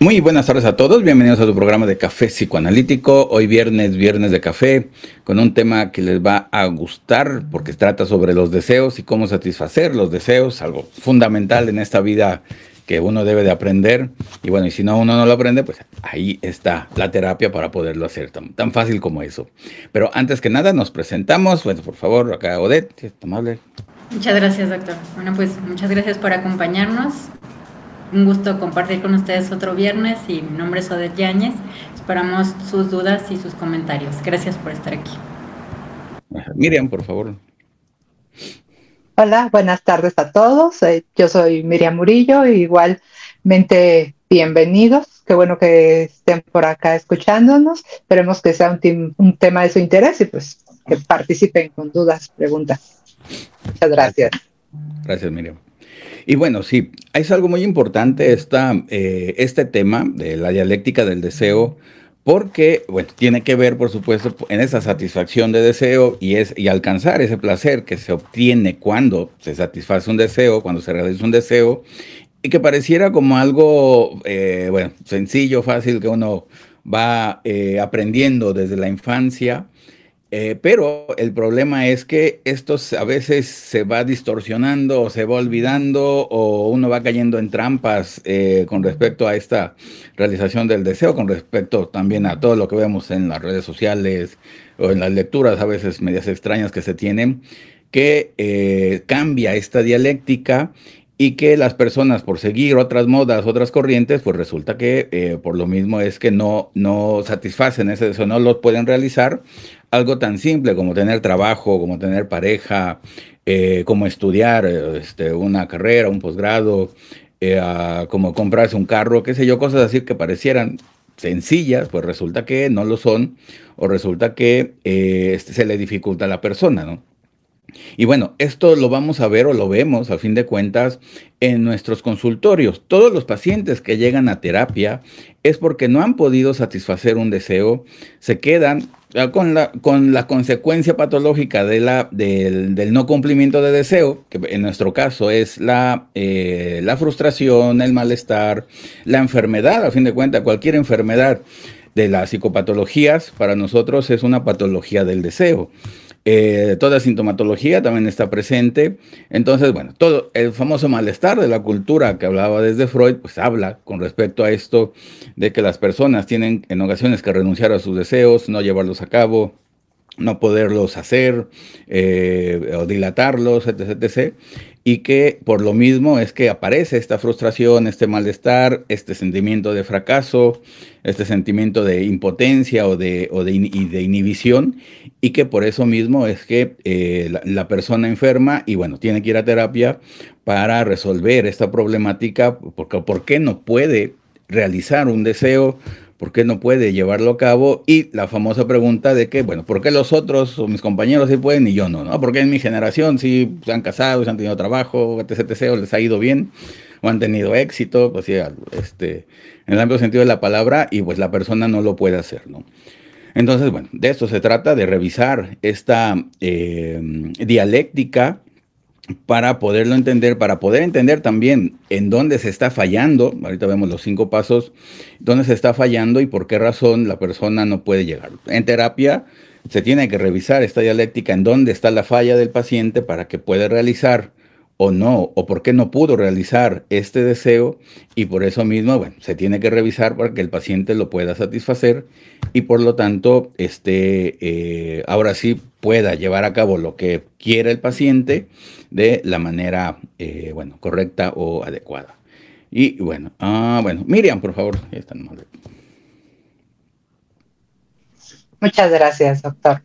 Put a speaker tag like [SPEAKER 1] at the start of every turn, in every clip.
[SPEAKER 1] Muy buenas tardes a todos, bienvenidos a tu programa de Café Psicoanalítico. Hoy viernes de café, con un tema que les va a gustar porque trata sobre los deseos y cómo satisfacer los deseos, algo fundamental en esta vida que uno debe de aprender. Y bueno, y si no uno no lo aprende, pues ahí está la terapia para poderlo hacer, tan fácil como eso. Pero antes que nada nos presentamos, bueno, por favor, acá Odette, si es amable.
[SPEAKER 2] Muchas gracias, doctor. Bueno, pues muchas gracias por acompañarnos. Un gusto compartir con ustedes otro viernes y mi nombre es Odette Yáñez. Esperamos sus dudas y sus comentarios. Gracias por estar aquí.
[SPEAKER 1] Miriam, por favor.
[SPEAKER 3] Hola, buenas tardes a todos. Yo soy Miriam Murillo y igualmente bienvenidos. Qué bueno que estén por acá escuchándonos. Esperemos que sea un tema de su interés y pues que participen con dudas, preguntas. Muchas gracias.
[SPEAKER 1] Gracias, Miriam. Y bueno, sí, es algo muy importante este tema de la dialéctica del deseo, porque, bueno, tiene que ver, por supuesto, en esa satisfacción de deseo y alcanzar ese placer que se obtiene cuando se satisface un deseo, cuando se realiza un deseo, y que pareciera como algo, bueno, sencillo, fácil, que uno va aprendiendo desde la infancia. Pero el problema es que esto a veces se va distorsionando o se va olvidando o uno va cayendo en trampas con respecto a esta realización del deseo, con respecto también a todo lo que vemos en las redes sociales o en las lecturas a veces medias extrañas que se tienen, que cambia esta dialéctica y que las personas por seguir otras modas, otras corrientes, pues resulta que por lo mismo es que no satisfacen ese deseo, no lo pueden realizar. Algo tan simple como tener trabajo, como tener pareja, como estudiar una carrera, un posgrado, como comprarse un carro, qué sé yo, cosas así que parecieran sencillas, pues resulta que no lo son, o resulta que se le dificulta a la persona, ¿no? Y bueno, esto lo vamos a ver o lo vemos a fin de cuentas en nuestros consultorios. Todos los pacientes que llegan a terapia es porque no han podido satisfacer un deseo, se quedan con la consecuencia patológica del no cumplimiento de deseo, que en nuestro caso es la frustración, el malestar, la enfermedad, a fin de cuentas, cualquier enfermedad de las psicopatologías para nosotros es una patología del deseo. Toda sintomatología también está presente. Entonces, bueno, todo el famoso malestar de la cultura que hablaba desde Freud, pues habla con respecto a esto de que las personas tienen en ocasiones que renunciar a sus deseos, no llevarlos a cabo, no poderlos hacer o dilatarlos, etc, etc. Y que por lo mismo es que aparece esta frustración, este malestar, este sentimiento de fracaso, este sentimiento de impotencia y de inhibición, y que por eso mismo es que la persona enferma y bueno, tiene que ir a terapia para resolver esta problemática, porque ¿por qué no puede realizar un deseo? ¿Por qué no puede llevarlo a cabo? Y la famosa pregunta de que, bueno, ¿por qué los otros o mis compañeros sí pueden y yo no? ¿No? ¿Por qué en mi generación sí se han casado, se han tenido trabajo, etc, etc, o les ha ido bien, o han tenido éxito, pues sí, en el amplio sentido de la palabra, y pues la persona no lo puede hacer, ¿no? Entonces, bueno, de esto se trata, de revisar esta dialéctica para poderlo entender, para poder entender también en dónde se está fallando. Ahorita vemos los 5 pasos, dónde se está fallando y por qué razón la persona no puede llegar. En terapia se tiene que revisar esta dialéctica, en dónde está la falla del paciente para que pueda realizar o no, o por qué no pudo realizar este deseo, y por eso mismo, bueno, se tiene que revisar para que el paciente lo pueda satisfacer y por lo tanto, ahora sí pueda llevar a cabo lo que quiere el paciente de la manera, bueno, correcta o adecuada. Y bueno, bueno, Miriam, por favor, ya están mal.
[SPEAKER 3] Muchas gracias, doctor.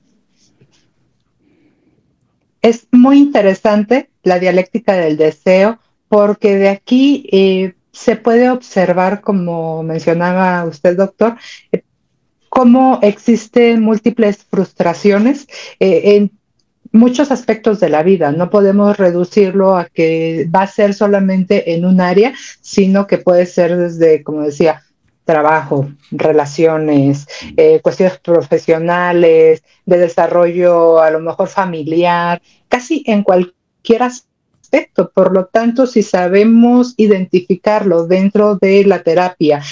[SPEAKER 3] Es muy interesante la dialéctica del deseo porque de aquí se puede observar, como mencionaba usted, doctor, cómo existen múltiples frustraciones en muchos aspectos de la vida. No podemos reducirlo a que va a ser solamente en un área, sino que puede ser desde, como decía, trabajo, relaciones, cuestiones profesionales, de desarrollo a lo mejor familiar, casi en cualquier aspecto aspecto. Por lo tanto, si sabemos identificarlo dentro de la terapia,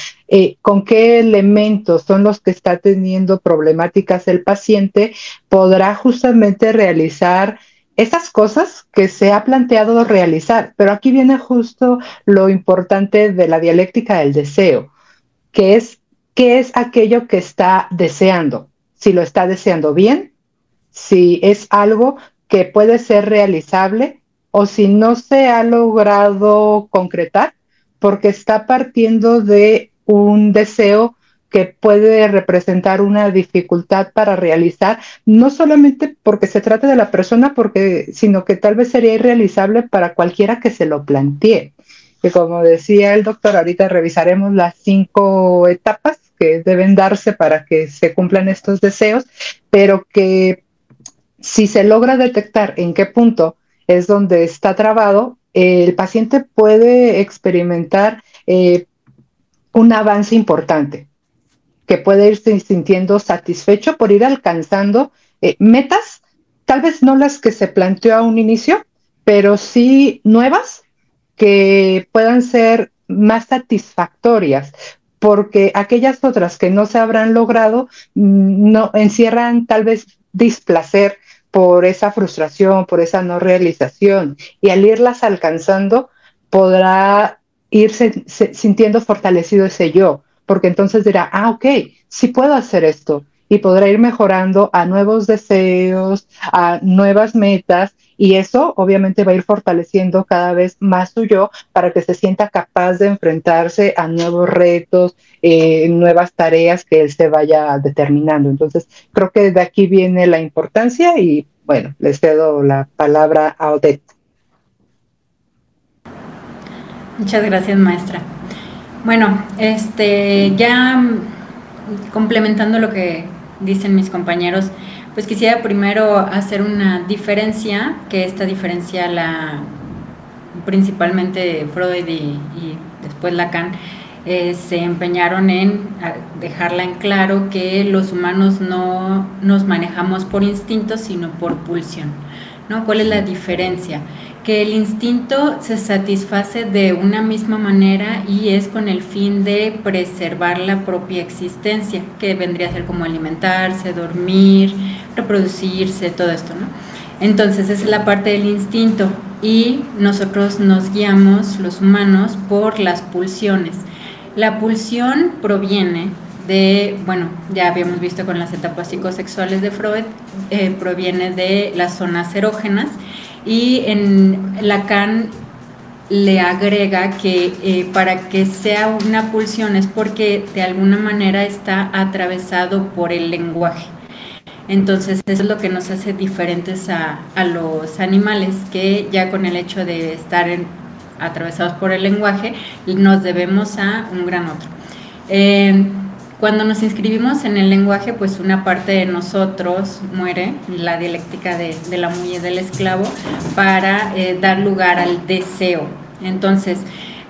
[SPEAKER 3] con qué elementos son los que está teniendo problemáticas el paciente, podrá justamente realizar esas cosas que se ha planteado realizar. Pero aquí viene justo lo importante de la dialéctica del deseo, que es qué es aquello que está deseando. Si lo está deseando bien, si es algo que puede ser realizable o si no se ha logrado concretar porque está partiendo de un deseo que puede representar una dificultad para realizar, no solamente porque se trata de la persona, sino que tal vez sería irrealizable para cualquiera que se lo plantee. Que como decía el doctor, ahorita revisaremos las 5 etapas que deben darse para que se cumplan estos deseos, pero que si se logra detectar en qué punto es donde está trabado, el paciente puede experimentar un avance importante, que puede irse sintiendo satisfecho por ir alcanzando metas, tal vez no las que se planteó a un inicio, pero sí nuevas que puedan ser más satisfactorias, porque aquellas otras que no se habrán logrado no encierran tal vez displacer por esa frustración, por esa no realización, y al irlas alcanzando podrá irse sintiendo fortalecido ese yo, porque entonces dirá, ok, sí puedo hacer esto, y podrá ir mejorando a nuevos deseos, a nuevas metas, y eso obviamente va a ir fortaleciendo cada vez más su yo para que se sienta capaz de enfrentarse a nuevos retos, nuevas tareas que él se vaya determinando. Entonces, creo que de aquí viene la importancia y bueno, les cedo la palabra a Odette.
[SPEAKER 2] Muchas gracias, maestra. Bueno, ya complementando lo que dicen mis compañeros, pues quisiera primero hacer una diferencia, que esta diferencia principalmente Freud y después Lacan se empeñaron en dejarla en claro que los humanos no nos manejamos por instinto, sino por pulsión, ¿no? ¿Cuál es la diferencia? Que el instinto se satisface de una misma manera y es con el fin de preservar la propia existencia, que vendría a ser como alimentarse, dormir, reproducirse, todo esto, ¿no? Entonces esa es la parte del instinto y nosotros nos guiamos, los humanos, por las pulsiones. La pulsión proviene de, bueno, ya habíamos visto con las etapas psicosexuales de Freud, proviene de las zonas erógenas. Y en Lacan le agrega que para que sea una pulsión es porque de alguna manera está atravesado por el lenguaje. Entonces eso es lo que nos hace diferentes a los animales, que ya con el hecho de estar atravesados por el lenguaje nos debemos a un gran otro. Cuando nos inscribimos en el lenguaje, pues una parte de nosotros muere, la dialéctica de la mulla y del esclavo, para dar lugar al deseo. Entonces,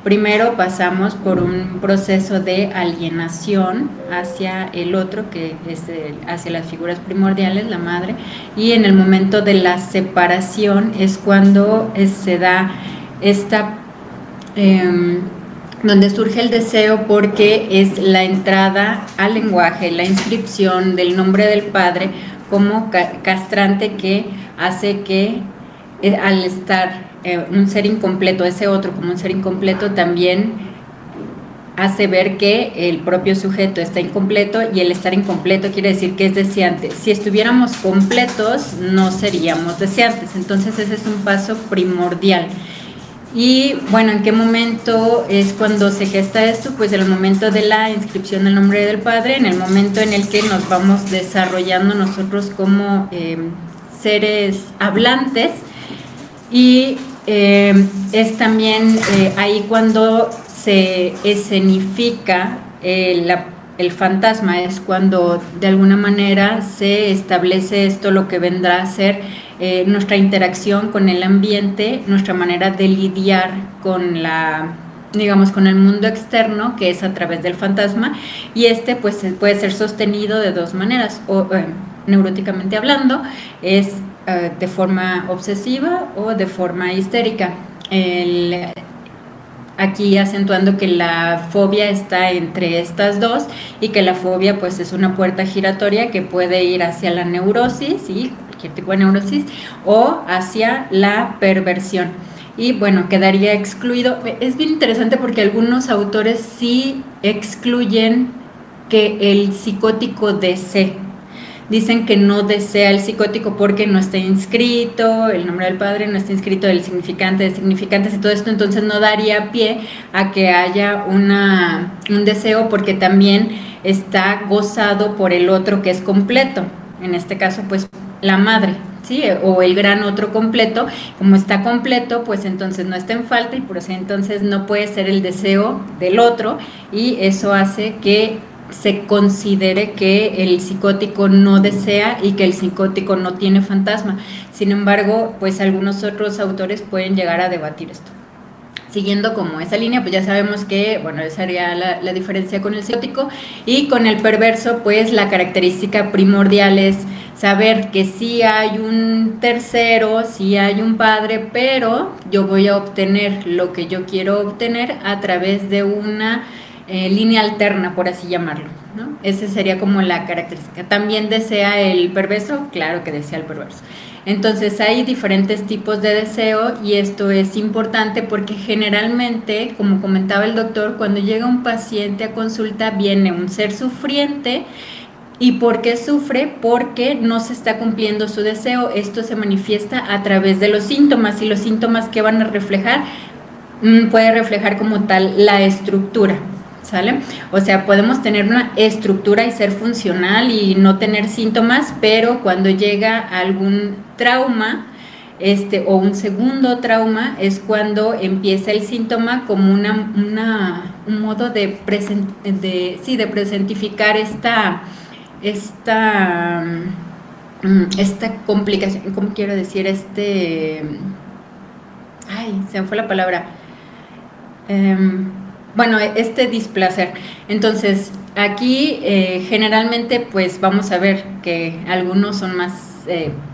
[SPEAKER 2] primero pasamos por un proceso de alienación hacia el otro, que es hacia las figuras primordiales, la madre, y en el momento de la separación es cuando se da esta... donde surge el deseo, porque es la entrada al lenguaje, la inscripción del nombre del padre como castrante, que hace que al estar un ser incompleto, ese otro como un ser incompleto, también hace ver que el propio sujeto está incompleto, y el estar incompleto quiere decir que es deseante. Si estuviéramos completos no seríamos deseantes, entonces ese es un paso primordial. Y bueno, ¿en qué momento es cuando se gesta esto? Pues en el momento de la inscripción del nombre del padre, en el momento en el que nos vamos desarrollando nosotros como seres hablantes, y es también ahí cuando se escenifica el fantasma, es cuando de alguna manera se establece esto, lo que vendrá a ser nuestra interacción con el ambiente, nuestra manera de lidiar con con el mundo externo, que es a través del fantasma, y pues puede ser sostenido de dos maneras, o neuróticamente hablando, es de forma obsesiva o de forma histérica. Aquí acentuando que la fobia está entre estas dos y que la fobia pues es una puerta giratoria que puede ir hacia la neurosis, ¿sí? Cualquier tipo de neurosis, o hacia la perversión. Y bueno, quedaría excluido. Es bien interesante porque algunos autores sí excluyen que el psicótico desee. Dicen que no desea el psicótico porque no está inscrito el nombre del padre, no está inscrito el significante de significantes y todo esto, entonces no daría pie a que haya un deseo, porque también está gozado por el otro que es completo, en este caso pues la madre, ¿sí? O el gran otro completo. Como está completo, pues entonces no está en falta y por eso entonces no puede ser el deseo del otro, y eso hace que se considere que el psicótico no desea y que el psicótico no tiene fantasma. Sin embargo, pues algunos otros autores pueden llegar a debatir esto. Siguiendo como esa línea, pues ya sabemos que, bueno, esa sería la diferencia con el psicótico. Y con el perverso, pues la característica primordial es saber que sí hay un tercero, sí hay un padre, pero yo voy a obtener lo que yo quiero obtener a través de una línea alterna, por así llamarlo, ¿no? Esa sería como la característica. ¿También desea el perverso? Claro que desea el perverso. Entonces hay diferentes tipos de deseo, y esto es importante porque generalmente, como comentaba el doctor, cuando llega un paciente a consulta viene un ser sufriente. ¿Y por qué sufre? Porque no se está cumpliendo su deseo. Esto se manifiesta a través de los síntomas, y los síntomas que van a reflejar, puede reflejar como tal la estructura, ¿sale? O sea, podemos tener una estructura y ser funcional y no tener síntomas, pero cuando llega algún trauma, o un segundo trauma, es cuando empieza el síntoma como un modo de presentificar esta complicación, ¿cómo quiero decir? Se me fue la palabra. Bueno, este displacer. Entonces, aquí generalmente pues vamos a ver que algunos son más,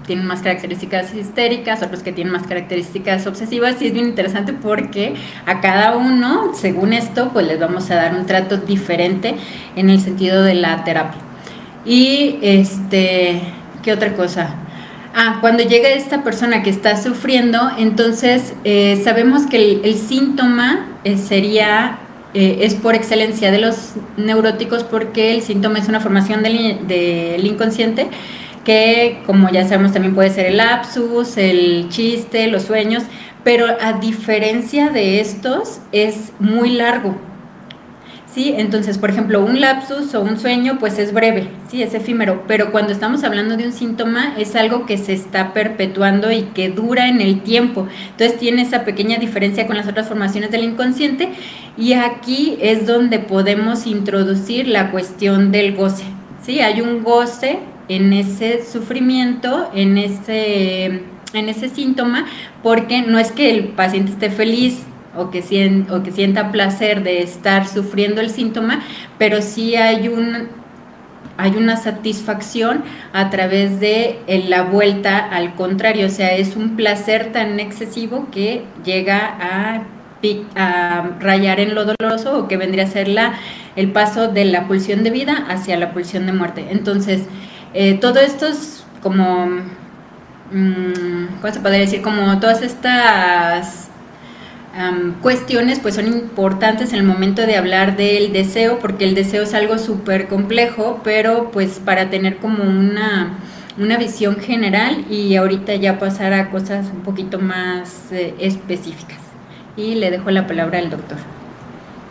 [SPEAKER 2] tienen más características histéricas, otros que tienen más características obsesivas, y es bien interesante porque a cada uno, según esto, pues les vamos a dar un trato diferente en el sentido de la terapia. Y ¿qué otra cosa? Cuando llega esta persona que está sufriendo, entonces sabemos que el síntoma es por excelencia de los neuróticos, porque el síntoma es una formación del inconsciente, que como ya sabemos también puede ser el lapsus, el chiste, los sueños, pero a diferencia de estos es muy largo. ¿Sí? Entonces, por ejemplo, un lapsus o un sueño pues es breve, sí, es efímero, pero cuando estamos hablando de un síntoma es algo que se está perpetuando y que dura en el tiempo. Entonces tiene esa pequeña diferencia con las otras formaciones del inconsciente, y aquí es donde podemos introducir la cuestión del goce, ¿sí? Hay un goce en ese sufrimiento, en ese síntoma, porque no es que el paciente esté feliz o que sienta placer de estar sufriendo el síntoma, pero sí hay una satisfacción a través de la vuelta al contrario. O sea, es un placer tan excesivo que llega a rayar en lo doloroso, o que vendría a ser el paso de la pulsión de vida hacia la pulsión de muerte. Entonces, todo esto es como, ¿cómo se podría decir? Como todas estas cuestiones pues son importantes en el momento de hablar del deseo, porque el deseo es algo súper complejo, pero pues para tener como una visión general, y ahorita ya pasar a cosas un poquito más específicas. Y le dejo la palabra al doctor.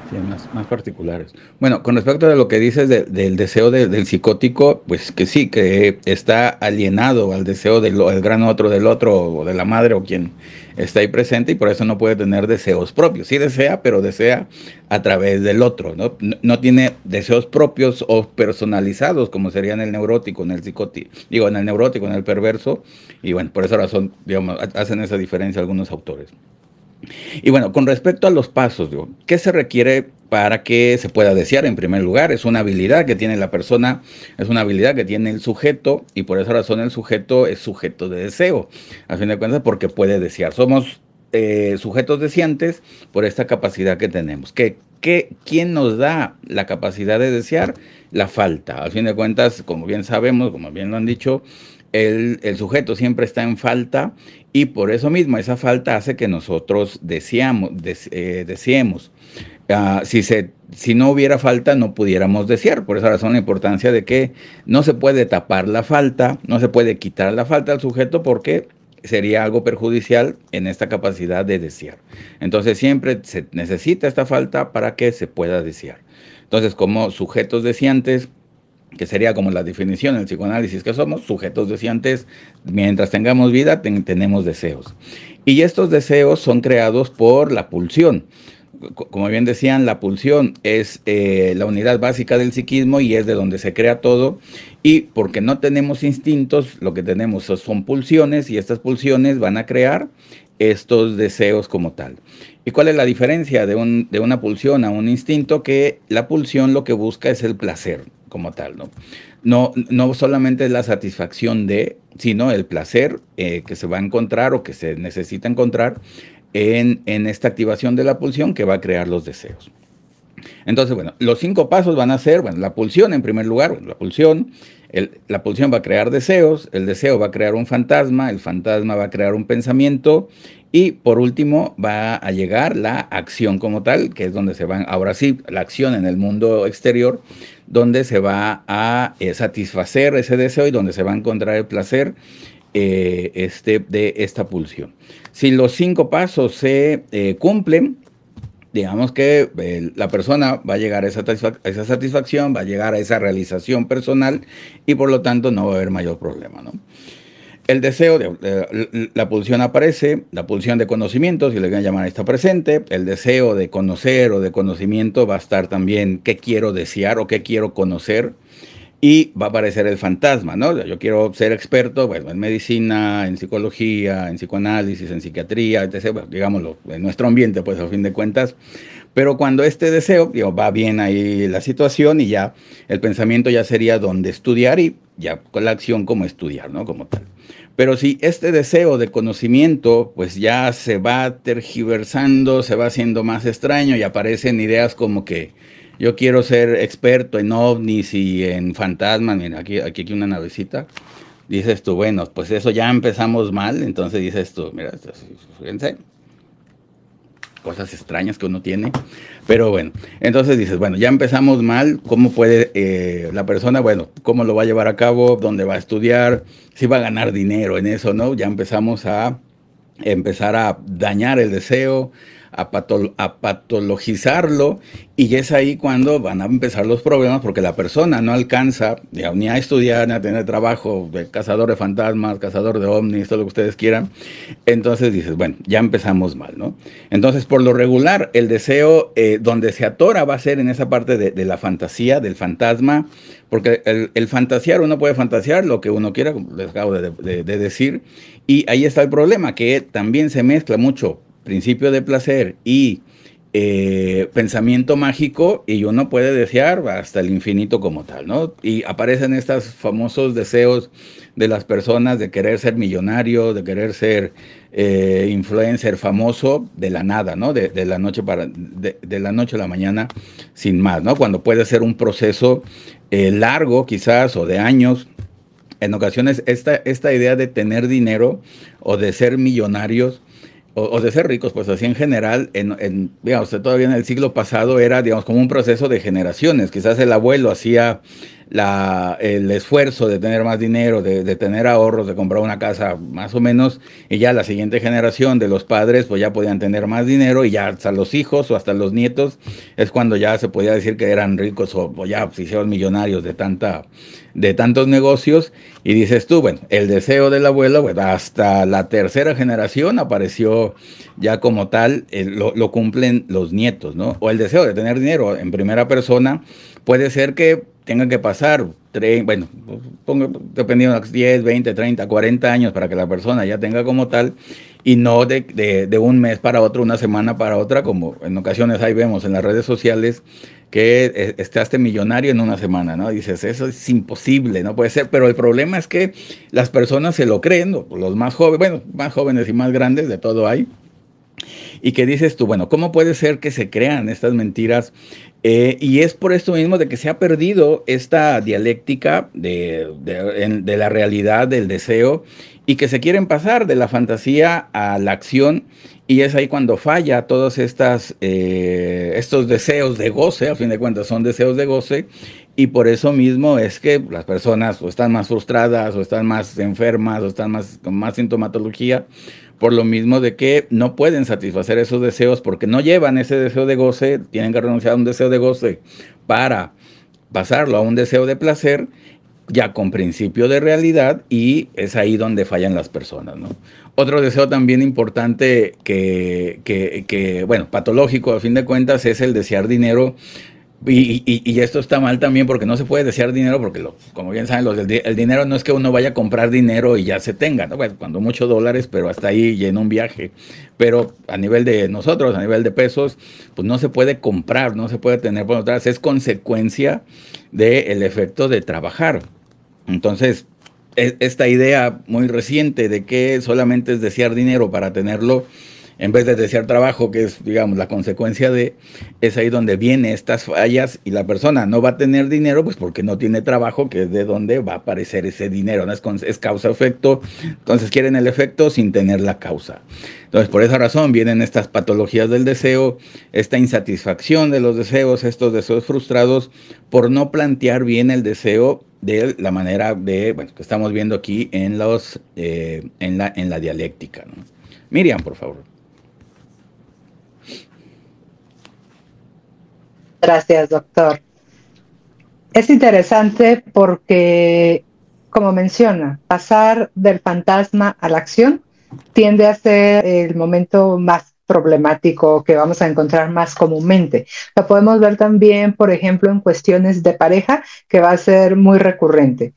[SPEAKER 1] Sí, más particulares. Bueno, con respecto a lo que dices del deseo del psicótico, pues que sí, que está alienado al deseo del gran otro, del otro, o de la madre, o quien está ahí presente, y por eso no puede tener deseos propios. Sí desea, pero desea a través del otro, ¿no? No tiene deseos propios o personalizados, como sería en el neurótico, en el psicótico, en el neurótico, en el perverso, y bueno, por esa razón, digamos, hacen esa diferencia algunos autores. Y bueno, con respecto a los pasos, ¿qué se requiere para que se pueda desear en primer lugar. Es una habilidad que tiene la persona, es una habilidad que tiene el sujeto, y por esa razón el sujeto es sujeto de deseo, a fin de cuentas, porque puede desear. Somos sujetos deseantes por esta capacidad que tenemos. ¿Quién nos da la capacidad de desear? La falta. A fin de cuentas, como bien sabemos, como bien lo han dicho, el sujeto siempre está en falta, y por eso mismo esa falta hace que nosotros deseemos. Si no hubiera falta, no pudiéramos desear. Por esa razón la importancia de que no se puede tapar la falta, no se puede quitar la falta al sujeto, porque sería algo perjudicial en esta capacidad de desear. Entonces siempre se necesita esta falta para que se pueda desear. Entonces, como sujetos deseantes, que sería como la definición en el psicoanálisis que somos, sujetos deseantes, mientras tengamos vida, tenemos deseos. Y estos deseos son creados por la pulsión. Como bien decían, la pulsión es la unidad básica del psiquismo y es de donde se crea todo. Y porque no tenemos instintos, lo que tenemos son pulsiones, y estas pulsiones van a crear estos deseos como tal. ¿Y cuál es la diferencia de una pulsión a un instinto? Que la pulsión lo que busca es el placer como tal, ¿no? No solamente es la satisfacción sino el placer que se va a encontrar o que se necesita encontrar en esta activación de la pulsión que va a crear los deseos. Entonces, bueno, los 5 pasos van a ser, bueno, la pulsión en primer lugar, bueno, la pulsión va a crear deseos, el deseo va a crear un fantasma, el fantasma va a crear un pensamiento, y por último va a llegar la acción como tal, que es donde se van, ahora sí, la acción en el mundo exterior, donde se va a satisfacer ese deseo y donde se va a encontrar el placer de esta pulsión. Si los 5 pasos se cumplen, digamos que la persona va a llegar a esa satisfacción, va a llegar a esa realización personal, y por lo tanto no va a haber mayor problema, ¿no? El deseo, la pulsión aparece, la pulsión de conocimiento, si le quieren llamar, está presente. El deseo de conocer o de conocimiento va a estar también, qué quiero desear o qué quiero conocer. Y va a aparecer el fantasma, ¿no? Yo quiero ser experto, bueno, en medicina, en psicología, en psicoanálisis, en psiquiatría, etc., bueno, digámoslo, en nuestro ambiente, pues, a fin de cuentas. Pero cuando este deseo, va bien ahí la situación, y ya el pensamiento ya sería dónde estudiar, y ya con la acción como estudiar, ¿no? Como tal. Pero si este deseo de conocimiento, pues ya se va tergiversando, se va haciendo más extraño, y aparecen ideas como que yo quiero ser experto en ovnis y en fantasmas. Mira, aquí una navecita. Dices tú, bueno, pues eso ya empezamos mal. Entonces dices tú, mira, fíjense, cosas extrañas que uno tiene. Pero bueno, entonces dices, bueno, ya empezamos mal. ¿Cómo puede la persona, bueno, cómo lo va a llevar a cabo? ¿Dónde va a estudiar? ¿Si va a ganar dinero en eso, no? Ya empezamos a dañar el deseo, a patologizarlo, y es ahí cuando van a empezar los problemas, porque la persona no alcanza ni a estudiar, ni a tener trabajo de cazador de fantasmas, cazador de ovnis, todo lo que ustedes quieran. Entonces dices, bueno, ya empezamos mal, ¿no? Entonces, por lo regular, el deseo donde se atora va a ser en esa parte de la fantasía, del fantasma, porque el fantasear, uno puede fantasear lo que uno quiera, como les acabo de decir, y ahí está el problema, que también se mezcla mucho principio de placer y pensamiento mágico, y uno puede desear hasta el infinito como tal, ¿no? Y aparecen estos famosos deseos de las personas de querer ser millonario, de querer ser influencer famoso de la nada, ¿no? De la noche a la mañana, sin más, ¿no? Cuando puede ser un proceso largo quizás, o de años. En ocasiones esta idea de tener dinero o de ser millonarios o de ser ricos, pues así en general, digamos, todavía en el siglo pasado era, digamos, como un proceso de generaciones. Quizás el abuelo hacía el esfuerzo de tener más dinero, de tener ahorros, de comprar una casa más o menos, y ya la siguiente generación de los padres pues ya podían tener más dinero, y ya hasta los hijos o hasta los nietos es cuando ya se podía decir que eran ricos, o ya se hicieron millonarios de tantos negocios. Y dices tú, bueno, el deseo del abuelo, bueno, hasta la tercera generación apareció ya como tal, lo cumplen los nietos, ¿no? O el deseo de tener dinero en primera persona, puede ser que tenga que pasar, bueno, dependiendo de 10, 20, 30, 40 años para que la persona ya tenga como tal, y no de un mes para otro, una semana para otra, como en ocasiones ahí vemos en las redes sociales que esté millonario en una semana, ¿no? Dices, eso es imposible, no puede ser, pero el problema es que las personas se lo creen, los más jóvenes, bueno, más jóvenes y más grandes, de todo hay, y que dices tú, bueno, ¿cómo puede ser que se crean estas mentiras? Y es por esto mismo de que se ha perdido esta dialéctica de la realidad, del deseo, y que se quieren pasar de la fantasía a la acción, y es ahí cuando falla todos estos deseos de goce, a fin de cuentas son deseos de goce, y por eso mismo es que las personas o están más frustradas, o están más enfermas, o están con más sintomatología, por lo mismo de que no pueden satisfacer esos deseos porque no llevan ese deseo de goce, tienen que renunciar a un deseo de goce para pasarlo a un deseo de placer, ya con principio de realidad, y es ahí donde fallan las personas, ¿no? Otro deseo también importante bueno, patológico a fin de cuentas, es el desear dinero. Y esto está mal también porque no se puede desear dinero porque, como bien saben, el dinero no es que uno vaya a comprar dinero y ya se tenga, ¿no? Bueno, cuando muchos dólares, pero hasta ahí llena un viaje. Pero a nivel de nosotros, a nivel de pesos, pues no se puede comprar, no se puede tener por detrás. Es consecuencia del efecto de trabajar. Entonces, esta idea muy reciente de que solamente es desear dinero para tenerlo, en vez de desear trabajo, que es, digamos, la consecuencia es ahí donde vienen estas fallas, y la persona no va a tener dinero, pues porque no tiene trabajo, que es de donde va a aparecer ese dinero, ¿no? Es causa-efecto, entonces quieren el efecto sin tener la causa. Entonces, por esa razón vienen estas patologías del deseo, esta insatisfacción de los deseos, estos deseos frustrados, por no plantear bien el deseo de la manera bueno, que estamos viendo aquí en la dialéctica, ¿no? Miriam, por favor.
[SPEAKER 3] Gracias, doctor. Es interesante porque, como menciona, pasar del fantasma a la acción tiende a ser el momento más problemático que vamos a encontrar más comúnmente. Lo podemos ver también, por ejemplo, en cuestiones de pareja, que va a ser muy recurrente.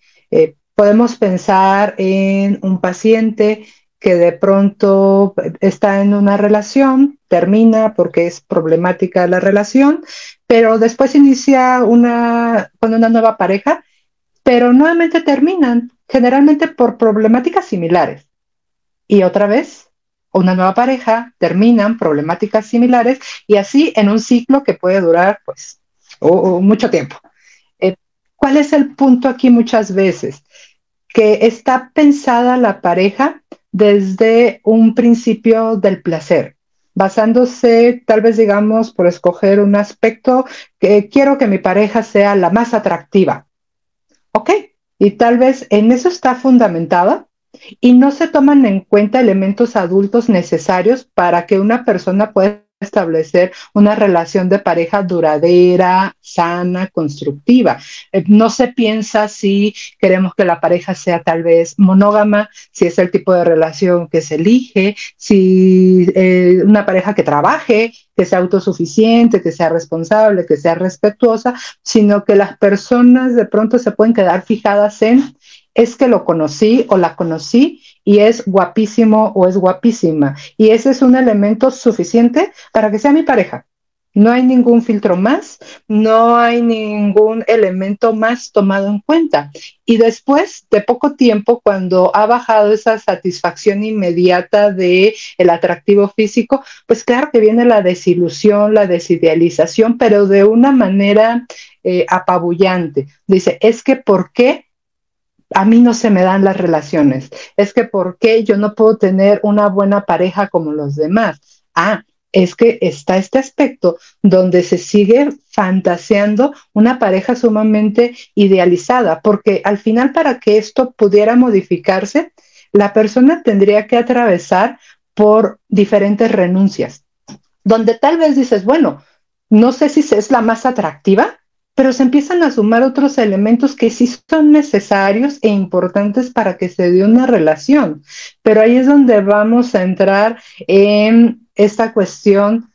[SPEAKER 3] Podemos pensar en un paciente que de pronto está en una relación, termina porque es problemática la relación, pero después inicia con una nueva pareja, pero nuevamente terminan, generalmente por problemáticas similares. Y otra vez, una nueva pareja, terminan problemáticas similares, y así en un ciclo que puede durar pues mucho tiempo. Eh, ¿Cuál es el punto aquí muchas veces? Que está pensada la pareja desde un principio del placer, basándose tal vez, digamos, por escoger un aspecto, que quiero que mi pareja sea la más atractiva. Ok, y tal vez en eso está fundamentada, y no se toman en cuenta elementos adultos necesarios para que una persona pueda establecer una relación de pareja duradera, sana, constructiva. No se piensa si queremos que la pareja sea tal vez monógama, si es el tipo de relación que se elige, si una pareja que trabaje, que sea autosuficiente, que sea responsable, que sea respetuosa, sino que las personas de pronto se pueden quedar fijadas en es que lo conocí o la conocí y es guapísimo o es guapísima. Y ese es un elemento suficiente para que sea mi pareja. No hay ningún filtro más, no hay ningún elemento más tomado en cuenta. Y después de poco tiempo, cuando ha bajado esa satisfacción inmediata del atractivo físico, pues claro que viene la desilusión, la desidealización, pero de una manera apabullante. Dice, es que ¿por qué a mí no se me dan las relaciones? Es que ¿por qué yo no puedo tener una buena pareja como los demás? Es que está este aspecto donde se sigue fantaseando una pareja sumamente idealizada, porque al final, para que esto pudiera modificarse, la persona tendría que atravesar por diferentes renuncias, donde tal vez dices, bueno, no sé si es la más atractiva, pero se empiezan a sumar otros elementos que sí son necesarios e importantes para que se dé una relación. Pero ahí es donde vamos a entrar en esta cuestión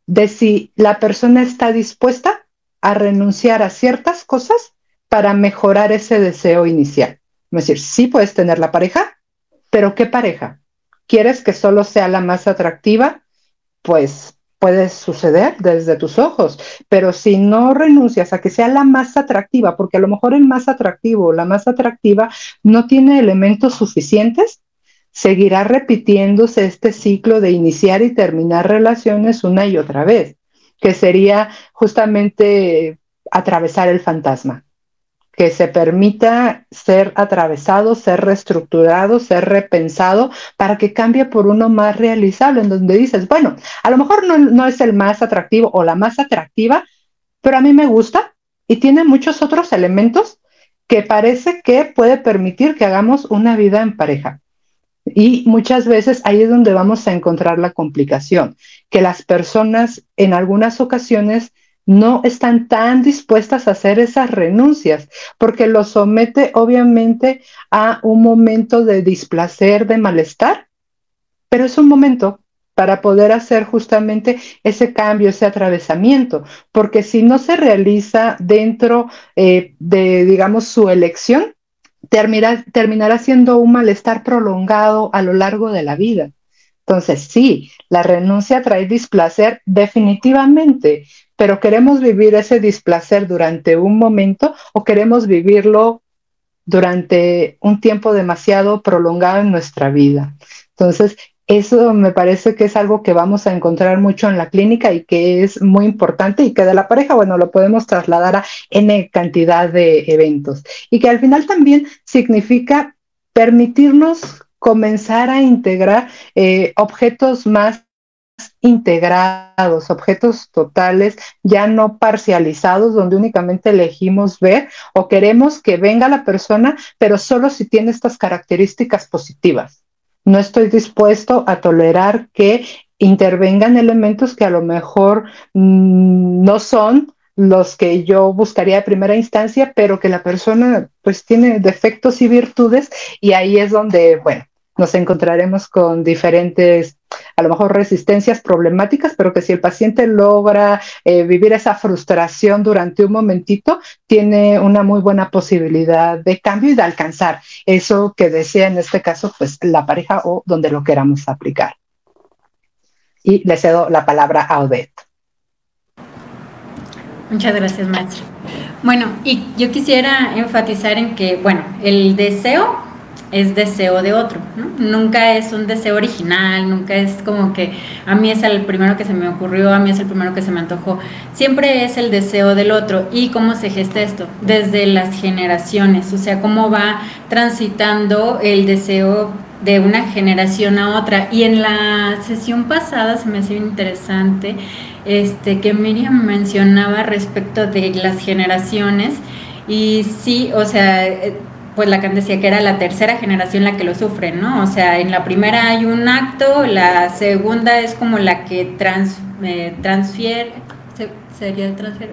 [SPEAKER 3] de si la persona está dispuesta a renunciar a ciertas cosas para mejorar ese deseo inicial. Es decir, sí puedes tener la pareja, pero ¿qué pareja? ¿Quieres que solo sea la más atractiva? Pues puede suceder desde tus ojos, pero si no renuncias a que sea la más atractiva, porque a lo mejor el más atractivo o la más atractiva no tiene elementos suficientes, seguirá repitiéndose este ciclo de iniciar y terminar relaciones una y otra vez, que sería justamente atravesar el fantasma, que se permita ser atravesado, ser reestructurado, ser repensado para que cambie por uno más realizable, en donde dices, bueno, a lo mejor no es el más atractivo o la más atractiva, pero a mí me gusta y tiene muchos otros elementos que parece que puede permitir que hagamos una vida en pareja. Y muchas veces ahí es donde vamos a encontrar la complicación, que las personas en algunas ocasiones no están tan dispuestas a hacer esas renuncias, porque lo somete obviamente a un momento de displacer, de malestar, pero es un momento para poder hacer justamente ese cambio, ese atravesamiento, porque si no se realiza dentro de, digamos, su elección, terminará siendo un malestar prolongado a lo largo de la vida. Entonces, sí, la renuncia trae displacer definitivamente, pero ¿queremos vivir ese displacer durante un momento o queremos vivirlo durante un tiempo demasiado prolongado en nuestra vida? Entonces, eso me parece que es algo que vamos a encontrar mucho en la clínica y que es muy importante y que de la pareja, bueno, lo podemos trasladar a N cantidad de eventos y que al final también significa permitirnos comenzar a integrar objetos más integrados, objetos totales, ya no parcializados, donde únicamente elegimos ver o queremos que venga la persona, pero solo si tiene estas características positivas. No estoy dispuesto a tolerar que intervengan elementos que a lo mejor no son los que yo buscaría de primera instancia, pero que la persona pues tiene defectos y virtudes y ahí es donde, bueno, nos encontraremos con diferentes, a lo mejor resistencias problemáticas, pero que si el paciente logra vivir esa frustración durante un momentito, tiene una muy buena posibilidad de cambio y de alcanzar eso que desea en este caso, pues la pareja o donde lo queramos aplicar. Y le cedo la palabra a Odette.
[SPEAKER 2] Muchas gracias, maestra. Bueno, y yo quisiera enfatizar en que, bueno, el deseo es deseo de otro, ¿no? Nunca es un deseo original, nunca es como que a mí es el primero que se me ocurrió, a mí es el primero que se me antojó. Siempre es el deseo del otro. ¿Y cómo se gesta esto? Desde las generaciones, o sea, cómo va transitando el deseo de una generación a otra. Y en la sesión pasada se me hacía interesante que Miriam mencionaba respecto de las generaciones y sí, o sea, pues Lacan decía que era la tercera generación la que lo sufre, ¿no? O sea, en la primera hay un acto, la segunda es como la que transfiere,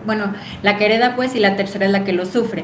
[SPEAKER 2] bueno, la que hereda pues, y la tercera es la que lo sufre.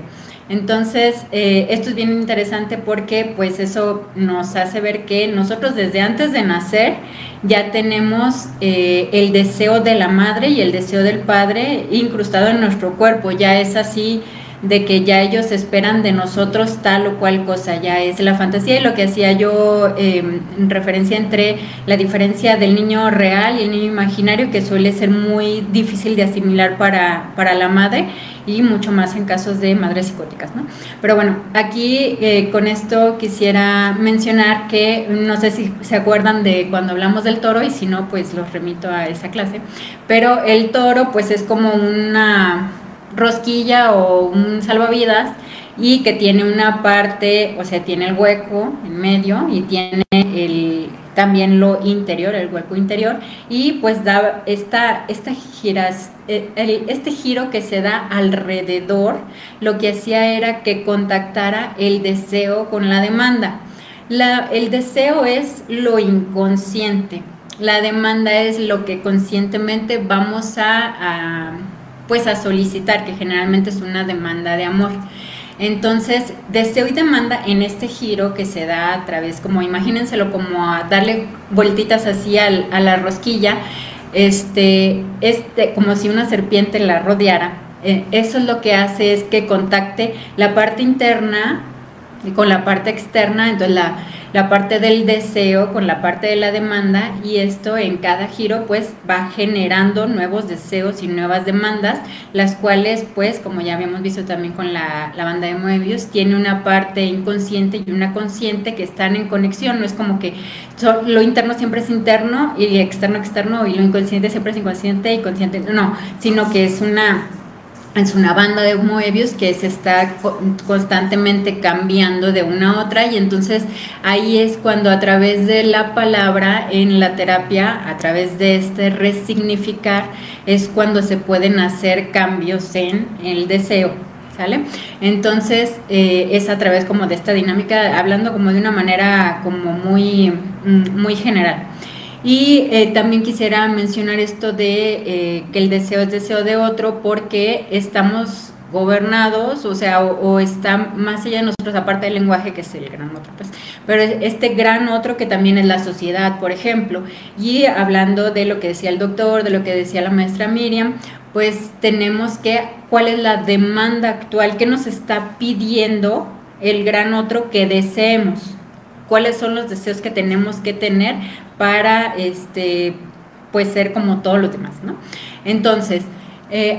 [SPEAKER 2] Entonces, esto es bien interesante porque pues eso nos hace ver que nosotros desde antes de nacer ya tenemos el deseo de la madre y el deseo del padre incrustado en nuestro cuerpo, ya es así de que ya ellos esperan de nosotros tal o cual cosa, ya es la fantasía. Y lo que hacía yo en referencia entre la diferencia del niño real y el niño imaginario, que suele ser muy difícil de asimilar para la madre y mucho más en casos de madres psicóticas, ¿no? Pero bueno, aquí con esto quisiera mencionar que no sé si se acuerdan de cuando hablamos del toro y si no, pues los remito a esa clase, pero el toro pues es como una rosquilla o un salvavidas y que tiene una parte, o sea, tiene el hueco en medio y tiene también lo interior, el hueco interior, y pues da este giro que se da alrededor, lo que hacía era que contactara el deseo con la demanda. El deseo es lo inconsciente, la demanda es lo que conscientemente vamos a solicitar, que generalmente es una demanda de amor. Entonces, deseo y demanda en este giro que se da a través, como imagínenselo como a darle vueltitas así a la rosquilla, como si una serpiente la rodeara. eso es lo que hace es que contacte la parte interna con la parte externa, entonces la parte del deseo con la parte de la demanda, y esto en cada giro pues va generando nuevos deseos y nuevas demandas, las cuales pues como ya habíamos visto también con la banda de Moebius, tiene una parte inconsciente y una consciente que están en conexión. No es como que lo interno siempre es interno y externo externo, y lo inconsciente siempre es inconsciente y consciente, no, sino que es una banda de Moebius que se está constantemente cambiando de una a otra, y entonces ahí es cuando a través de la palabra en la terapia, a través de este resignificar, es cuando se pueden hacer cambios en el deseo, ¿sale? Entonces es a través como de esta dinámica, hablando como de una manera como muy general. Y también quisiera mencionar esto de que el deseo es deseo de otro, porque estamos gobernados, o sea, o está más allá de nosotros, aparte del lenguaje, que es el gran otro, pues, pero este gran otro que también es la sociedad, por ejemplo. Y hablando de lo que decía el doctor, de lo que decía la maestra Miriam, pues tenemos que, ¿cuál es la demanda actual? ¿Qué nos está pidiendo el gran otro que deseemos? ¿Cuáles son los deseos que tenemos que tener para pues ser como todos los demás, ¿no? Entonces,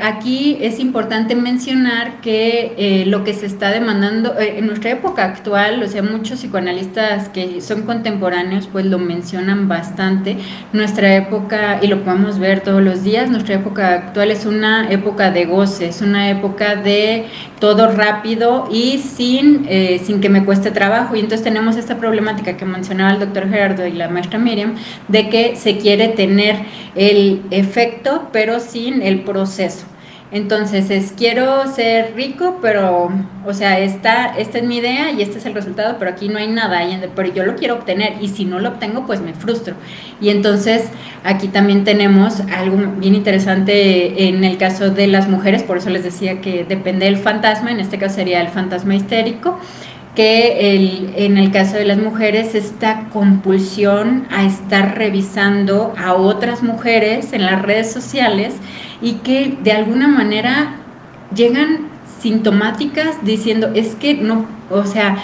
[SPEAKER 2] aquí es importante mencionar que lo que se está demandando en nuestra época actual, o sea, muchos psicoanalistas que son contemporáneos pues lo mencionan bastante. Nuestra época, y lo podemos ver todos los días, nuestra época actual es una época de goce, es una época de todo rápido y sin que me cueste trabajo. Y entonces tenemos esta problemática que mencionaba el doctor Gerardo y la maestra Miriam, de que se quiere tener el efecto pero sin el proceso. Entonces quiero ser rico, pero, o sea, esta es mi idea y este es el resultado, pero aquí no hay nada, pero yo lo quiero obtener, y si no lo obtengo, pues me frustro. Y entonces aquí también tenemos algo bien interesante en el caso de las mujeres, por eso les decía que depende del fantasma, en este caso sería el fantasma histérico, que en el caso de las mujeres, esta compulsión a estar revisando a otras mujeres en las redes sociales, y que de alguna manera llegan sintomáticas diciendo, es que no, o sea,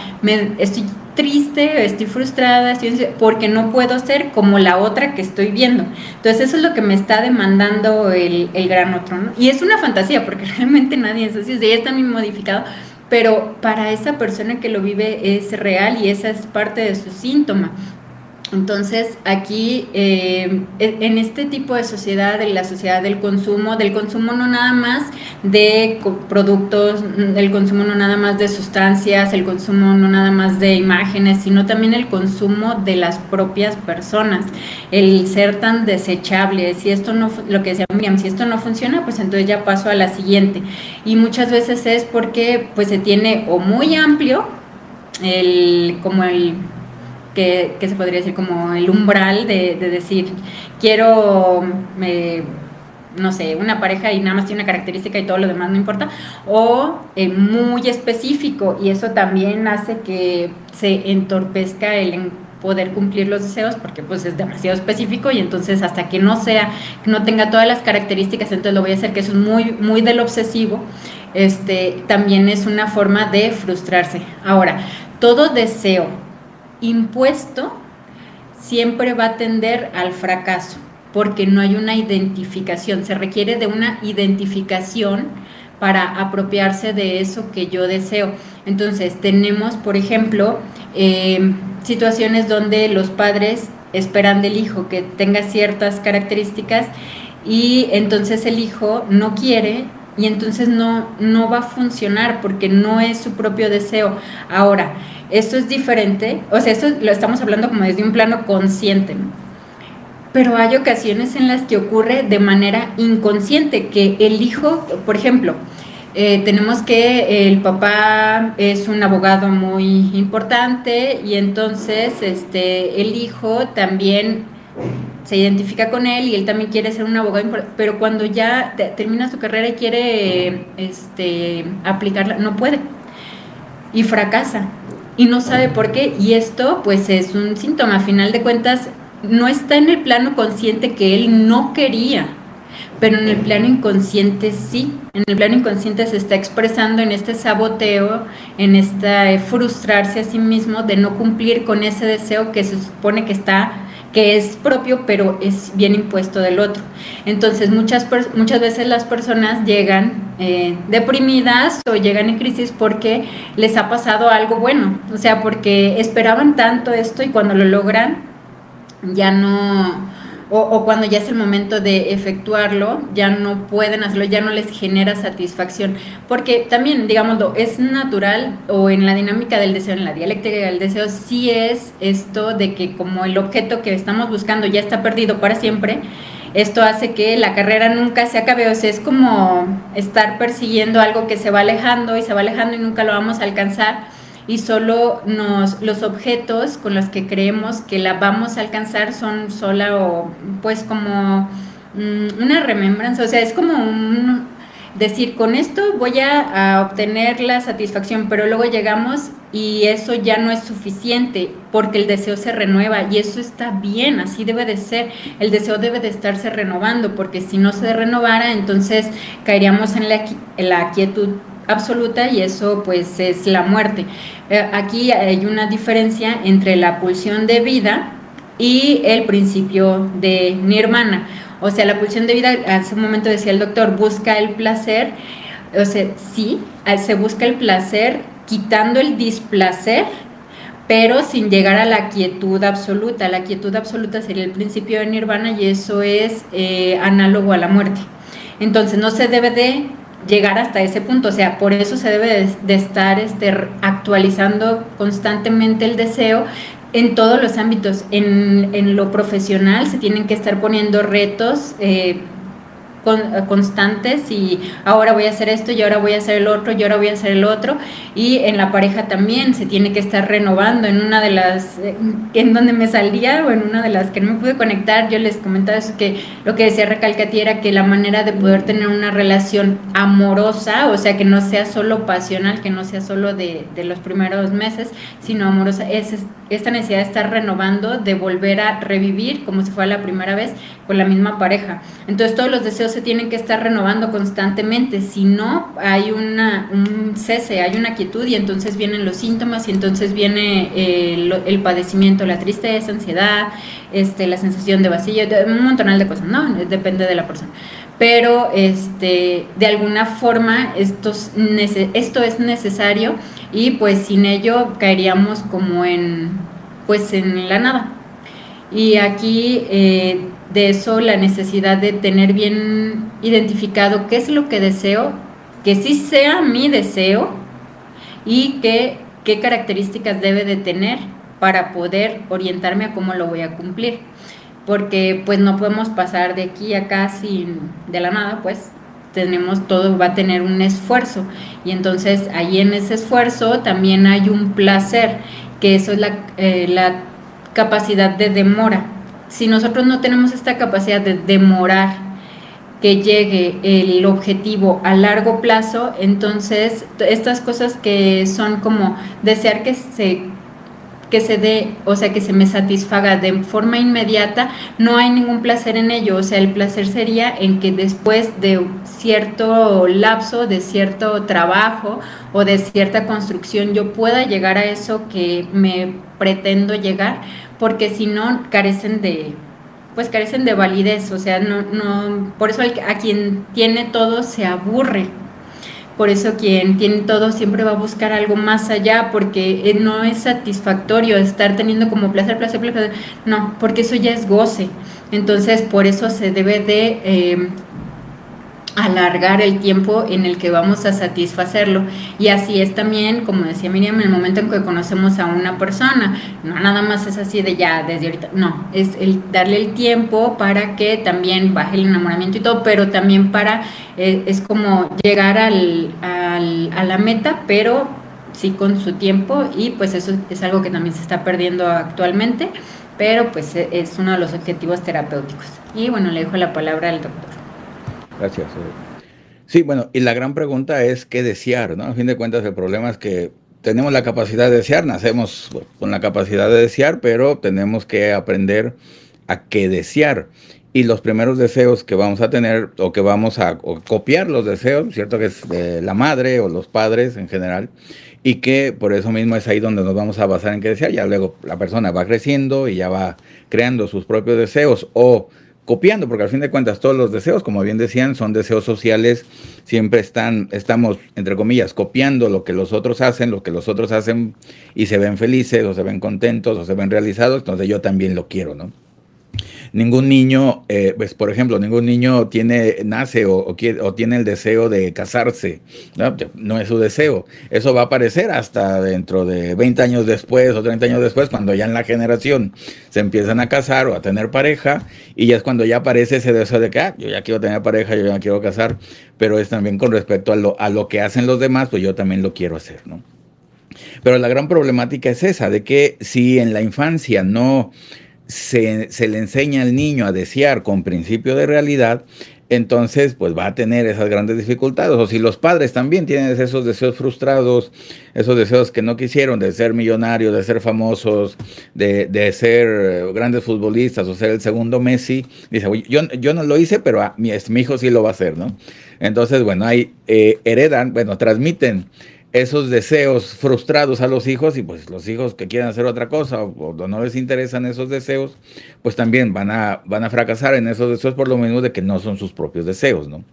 [SPEAKER 2] estoy triste, estoy frustrada, porque no puedo ser como la otra que estoy viendo. Entonces eso es lo que me está demandando el gran otro, ¿no? Y es una fantasía, porque realmente nadie es así, ya está muy modificado, pero para esa persona que lo vive es real, y esa es parte de su síntoma. Entonces aquí en este tipo de sociedad, en la sociedad del consumo no nada más de productos, el consumo no nada más de sustancias, el consumo no nada más de imágenes, sino también el consumo de las propias personas, el ser tan desechable. Si esto no, lo que decía Miriam, si esto no funciona, pues entonces ya paso a la siguiente, y muchas veces es porque pues se tiene o muy amplio que se podría decir como el umbral de decir, quiero, no sé, una pareja y nada más tiene una característica y todo lo demás no importa, o muy específico, y eso también hace que se entorpezca el poder cumplir los deseos, porque pues es demasiado específico, y entonces hasta que no tenga todas las características, entonces lo voy a hacer, que eso es muy, muy del obsesivo, también es una forma de frustrarse. Ahora, todo deseo impuesto siempre va a tender al fracaso, porque no hay una identificación, se requiere de una identificación para apropiarse de eso que yo deseo. Entonces tenemos, por ejemplo, situaciones donde los padres esperan del hijo que tenga ciertas características, y entonces el hijo no quiere, y entonces no va a funcionar porque no es su propio deseo. Ahora, esto es diferente, o sea, esto lo estamos hablando como desde un plano consciente, ¿no? Pero hay ocasiones en las que ocurre de manera inconsciente, que el hijo, por ejemplo, tenemos que el papá es un abogado muy importante, y entonces el hijo también se identifica con él, y él también quiere ser un abogado, pero cuando ya termina su carrera y quiere aplicarla, no puede, y fracasa, y no sabe por qué, y esto pues es un síntoma. A final de cuentas no está en el plano consciente que él no quería, pero en el plano inconsciente sí. En el plano inconsciente se está expresando en este saboteo, en esta frustrarse a sí mismo de no cumplir con ese deseo que se supone que es propio, pero es bien impuesto del otro. Entonces muchas veces las personas llegan deprimidas o llegan en crisis porque les ha pasado algo bueno, o sea, porque esperaban tanto esto y cuando lo logran ya no, o cuando ya es el momento de efectuarlo, ya no pueden hacerlo, ya no les genera satisfacción, porque también, digámoslo, es natural, o en la dinámica del deseo, en la dialéctica del deseo, sí es esto de que como el objeto que estamos buscando ya está perdido para siempre, esto hace que la carrera nunca se acabe, o sea, es como estar persiguiendo algo que se va alejando y nunca lo vamos a alcanzar, y solo los objetos con los que creemos que la vamos a alcanzar son sola o pues como una remembranza, o sea, es como decir, con esto voy a obtener la satisfacción, pero luego llegamos y eso ya no es suficiente porque el deseo se renueva y eso está bien, así debe de ser, el deseo debe de estarse renovando, porque si no se renovara entonces caeríamos en la quietud absoluta y eso pues es la muerte. Aquí hay una diferencia entre la pulsión de vida y el principio de nirvana. O sea, la pulsión de vida, hace un momento decía el doctor, busca el placer, o sea, sí, se busca el placer quitando el displacer, pero sin llegar a la quietud absoluta. La quietud absoluta sería el principio de nirvana y eso es análogo a la muerte. Entonces no se debe de llegar hasta ese punto, o sea, por eso se debe de estar actualizando constantemente el deseo en todos los ámbitos. En lo profesional se tienen que estar poniendo retos constantes y ahora voy a hacer esto y ahora voy a hacer el otro y ahora voy a hacer el otro, y en la pareja también se tiene que estar renovando. En una de las en donde me salía o en una de las que no me pude conectar, yo les comentaba eso, que lo que decía Recalcati era que la manera de poder tener una relación amorosa, o sea, que no sea solo pasional, que no sea solo de los primeros meses, sino amorosa, es esta necesidad de estar renovando, de volver a revivir como si fuera la primera vez con la misma pareja. Entonces todos los deseos se tienen que estar renovando constantemente, si no hay un cese, hay una quietud y entonces vienen los síntomas y entonces viene el padecimiento, la tristeza, ansiedad, la sensación de vacío, un montonal de cosas, ¿no? Depende de la persona. Pero de alguna forma esto es necesario y pues sin ello caeríamos como en la nada. Y aquí de eso la necesidad de tener bien identificado qué es lo que deseo, que sí sea mi deseo y qué características debe de tener para poder orientarme a cómo lo voy a cumplir, porque pues no podemos pasar de aquí a acá de la nada, pues todo va a tener un esfuerzo, y entonces ahí en ese esfuerzo también hay un placer, que eso es la capacidad de demora. Si nosotros no tenemos esta capacidad de demorar que llegue el objetivo a largo plazo, entonces estas cosas que son como desear que se dé, o sea, que se me satisfaga de forma inmediata, no hay ningún placer en ello. O sea, el placer sería en que después de cierto lapso, de cierto trabajo o de cierta construcción, yo pueda llegar a eso que me pretendo llegar, porque si no carecen de validez. O sea, no, por eso a quien tiene todo se aburre. Por eso quien tiene todo siempre va a buscar algo más allá, porque no es satisfactorio estar teniendo como placer, no, porque eso ya es goce. Entonces, por eso se debe de alargar el tiempo en el que vamos a satisfacerlo. Y así es también, como decía Miriam, en el momento en que conocemos a una persona, no nada más es así de ya desde ahorita, no, es darle el tiempo para que también baje el enamoramiento y todo, pero también es como llegar a la meta, pero sí con su tiempo, y pues eso es algo que también se está perdiendo actualmente, pero pues es uno de los objetivos terapéuticos. Y bueno, le dejo la palabra al doctor.
[SPEAKER 1] Gracias. Sí, bueno, y la gran pregunta es qué desear, ¿no? A fin de cuentas, el problema es que tenemos la capacidad de desear, nacemos con la capacidad de desear, pero tenemos que aprender a qué desear. y los primeros deseos que vamos a tener o que vamos a copiar los deseos, ¿cierto? Que es de la madre o los padres en general, y que por eso mismo es ahí donde nos vamos a basar en qué desear. Ya luego la persona va creciendo y ya va creando sus propios deseos o copiando, porque al fin de cuentas todos los deseos, como bien decían, son deseos sociales, siempre estamos, entre comillas, copiando lo que los otros hacen, y se ven felices o se ven contentos o se ven realizados, entonces yo también lo quiero, ¿no? Ningún niño, pues por ejemplo, ningún niño nace o tiene el deseo de casarse, ¿no? No es su deseo. Eso va a aparecer hasta dentro de 20 años después o 30 años después, cuando ya en la generación se empiezan a casar o a tener pareja, y ya es cuando ya aparece ese deseo de que yo ya quiero tener pareja, yo ya quiero casar, pero es también con respecto a lo que hacen los demás, pues yo también lo quiero hacer, ¿no? Pero la gran problemática es esa, de que si en la infancia no se le enseña al niño a desear con principio de realidad, entonces pues va a tener esas grandes dificultades. O si los padres también tienen esos deseos frustrados, esos deseos que no quisieron, de ser millonarios, de ser famosos, de ser grandes futbolistas o ser el segundo Messi, dice, yo no lo hice, pero mi hijo sí lo va a hacer, ¿no? Entonces, bueno, ahí heredan, bueno, transmiten esos deseos frustrados a los hijos, y pues los hijos que quieren hacer otra cosa o no les interesan esos deseos, pues también van a fracasar en esos deseos por lo mismo de que no son sus propios deseos, ¿no?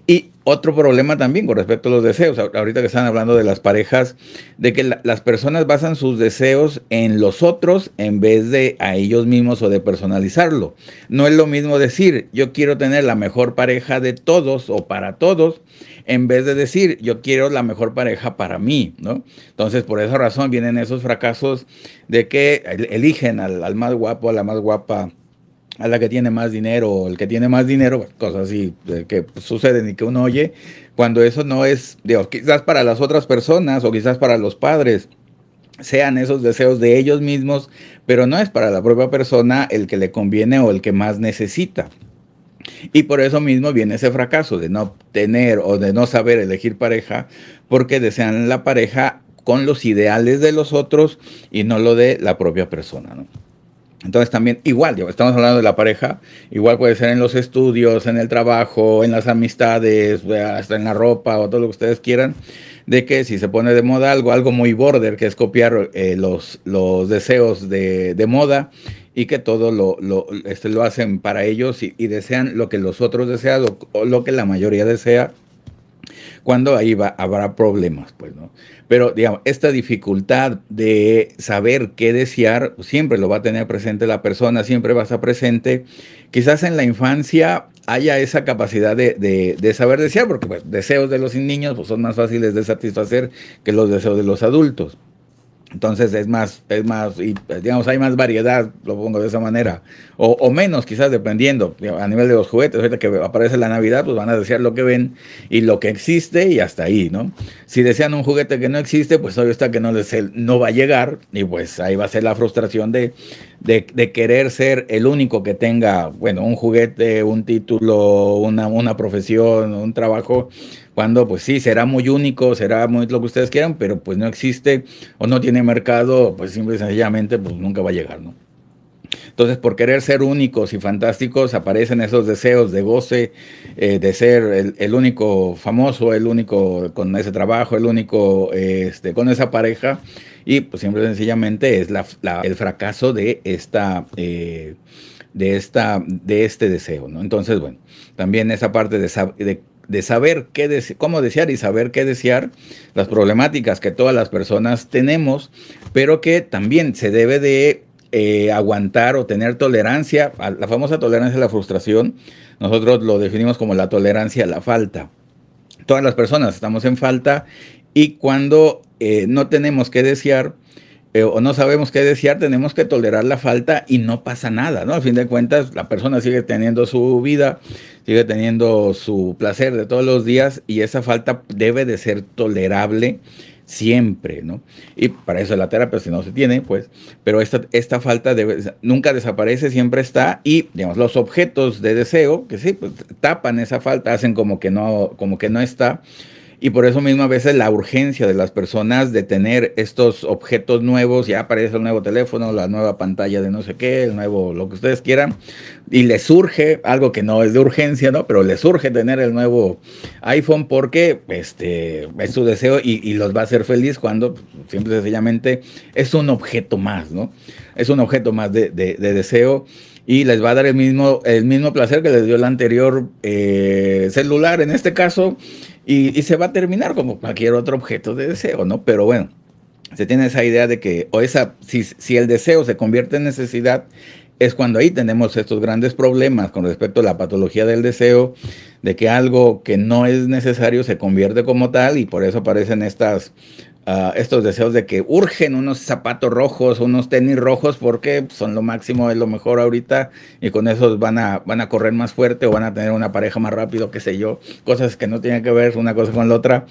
[SPEAKER 1] Y otro problema también con respecto a los deseos, ahorita que están hablando de las parejas, de que las personas basan sus deseos en los otros en vez de a ellos mismos o de personalizarlo. No es lo mismo decir, yo quiero tener la mejor pareja de todos o para todos, en vez de decir, yo quiero la mejor pareja para mí, ¿no? Entonces, por esa razón vienen esos fracasos de que eligen al más guapo, a la más guapa, a la que tiene más dinero, o el que tiene más dinero, cosas así que suceden y que uno oye, cuando eso no es, digo, quizás para las otras personas o quizás para los padres sean esos deseos de ellos mismos, pero no es para la propia persona el que le conviene o el que más necesita. Y por eso mismo viene ese fracaso de no tener o de no saber elegir pareja, porque desean la pareja con los ideales de los otros y no lo de la propia persona, ¿no? Entonces también, igual, estamos hablando de la pareja, igual puede ser en los estudios, en el trabajo, en las amistades, hasta en la ropa o todo lo que ustedes quieran, de que si se pone de moda algo muy border, que es copiar los deseos de moda, y que todo lo hacen para ellos y desean lo que los otros desean o lo que la mayoría desea, cuando ahí habrá problemas, pues, ¿no? Pero, digamos, esta dificultad de saber qué desear, pues, siempre lo va a tener presente la persona, siempre va a estar presente. Quizás en la infancia haya esa capacidad de saber desear, porque pues, deseos de los niños pues, son más fáciles de satisfacer que los deseos de los adultos. Entonces y digamos, hay más variedad, lo pongo de esa manera, o menos quizás dependiendo, a nivel de los juguetes. Ahorita que aparece la Navidad, pues van a desear lo que ven y lo que existe y hasta ahí, ¿no? Si desean un juguete que no existe, pues obvio está que no va a llegar, y pues ahí va a ser la frustración de querer ser el único que tenga, bueno, un juguete, un título, una profesión, un trabajo, cuando pues sí, será muy único, será muy lo que ustedes quieran, pero pues no existe o no tiene mercado, pues simple y sencillamente pues nunca va a llegar, ¿no? Entonces, por querer ser únicos y fantásticos, aparecen esos deseos de goce, de ser el único famoso, el único con ese trabajo, el único con esa pareja, y pues simple y sencillamente es el fracaso de este deseo, ¿no? Entonces, bueno, también esa parte de saber cómo desear y saber qué desear, las problemáticas que todas las personas tenemos, pero que también se debe de aguantar o tener tolerancia, la famosa tolerancia a la frustración. Nosotros lo definimos como la tolerancia a la falta. Todas las personas estamos en falta, y cuando no tenemos que desear, o no sabemos qué desear, tenemos que tolerar la falta y no pasa nada, ¿no? Al fin de cuentas, la persona sigue teniendo su vida, sigue teniendo su placer de todos los días, y esa falta debe de ser tolerable siempre, ¿no? Y para eso la terapia, si no se tiene, pues, pero esta falta nunca desaparece, siempre está, y, digamos, los objetos de deseo, que sí, pues tapan esa falta, hacen como que no está. y por eso mismo a veces la urgencia de las personas de tener estos objetos nuevos, ya aparece el nuevo teléfono, la nueva pantalla de no sé qué, el nuevo, lo que ustedes quieran, y les surge algo que no es de urgencia, ¿no? Pero les surge tener el nuevo iPhone porque es su deseo y los va a hacer feliz cuando simple y sencillamente es un objeto más, ¿no? Es un objeto más de deseo y les va a dar el mismo placer que les dio el anterior celular en este caso y se va a terminar como cualquier otro objeto de deseo, ¿no? Pero bueno, se tiene esa idea de que, o si el deseo se convierte en necesidad, es cuando ahí tenemos estos grandes problemas con respecto a la patología del deseo, de que algo que no es necesario se convierte como tal y por eso aparecen estos deseos de que urgen unos zapatos rojos, unos tenis rojos porque son lo máximo, es lo mejor ahorita y con esos van a correr más fuerte o van a tener una pareja más rápido, qué sé yo, cosas que no tienen que ver una cosa con la otra,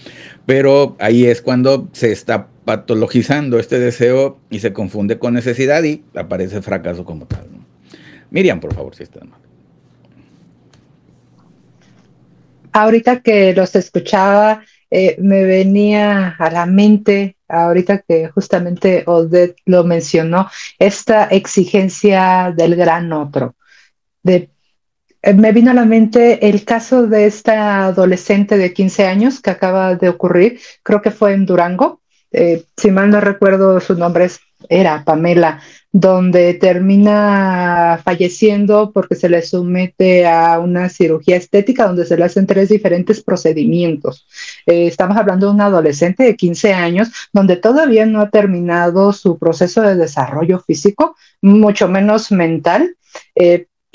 [SPEAKER 1] pero ahí es cuando se está patologizando este deseo y se confunde con necesidad y aparece fracaso como tal, ¿no? Miriam, por favor, si está mal.
[SPEAKER 3] Ahorita que los escuchaba, me venía a la mente, ahorita que justamente Odette lo mencionó, esta exigencia del gran otro. De, Me vino a la mente el caso de esta adolescente de 15 años que acaba de ocurrir, creo que fue en Durango, si mal no recuerdo su nombre era Pamela, donde termina falleciendo porque se le somete a una cirugía estética donde se le hacen 3 diferentes procedimientos. Estamos hablando de un adolescente de 15 años donde todavía no ha terminado su proceso de desarrollo físico, mucho menos mental.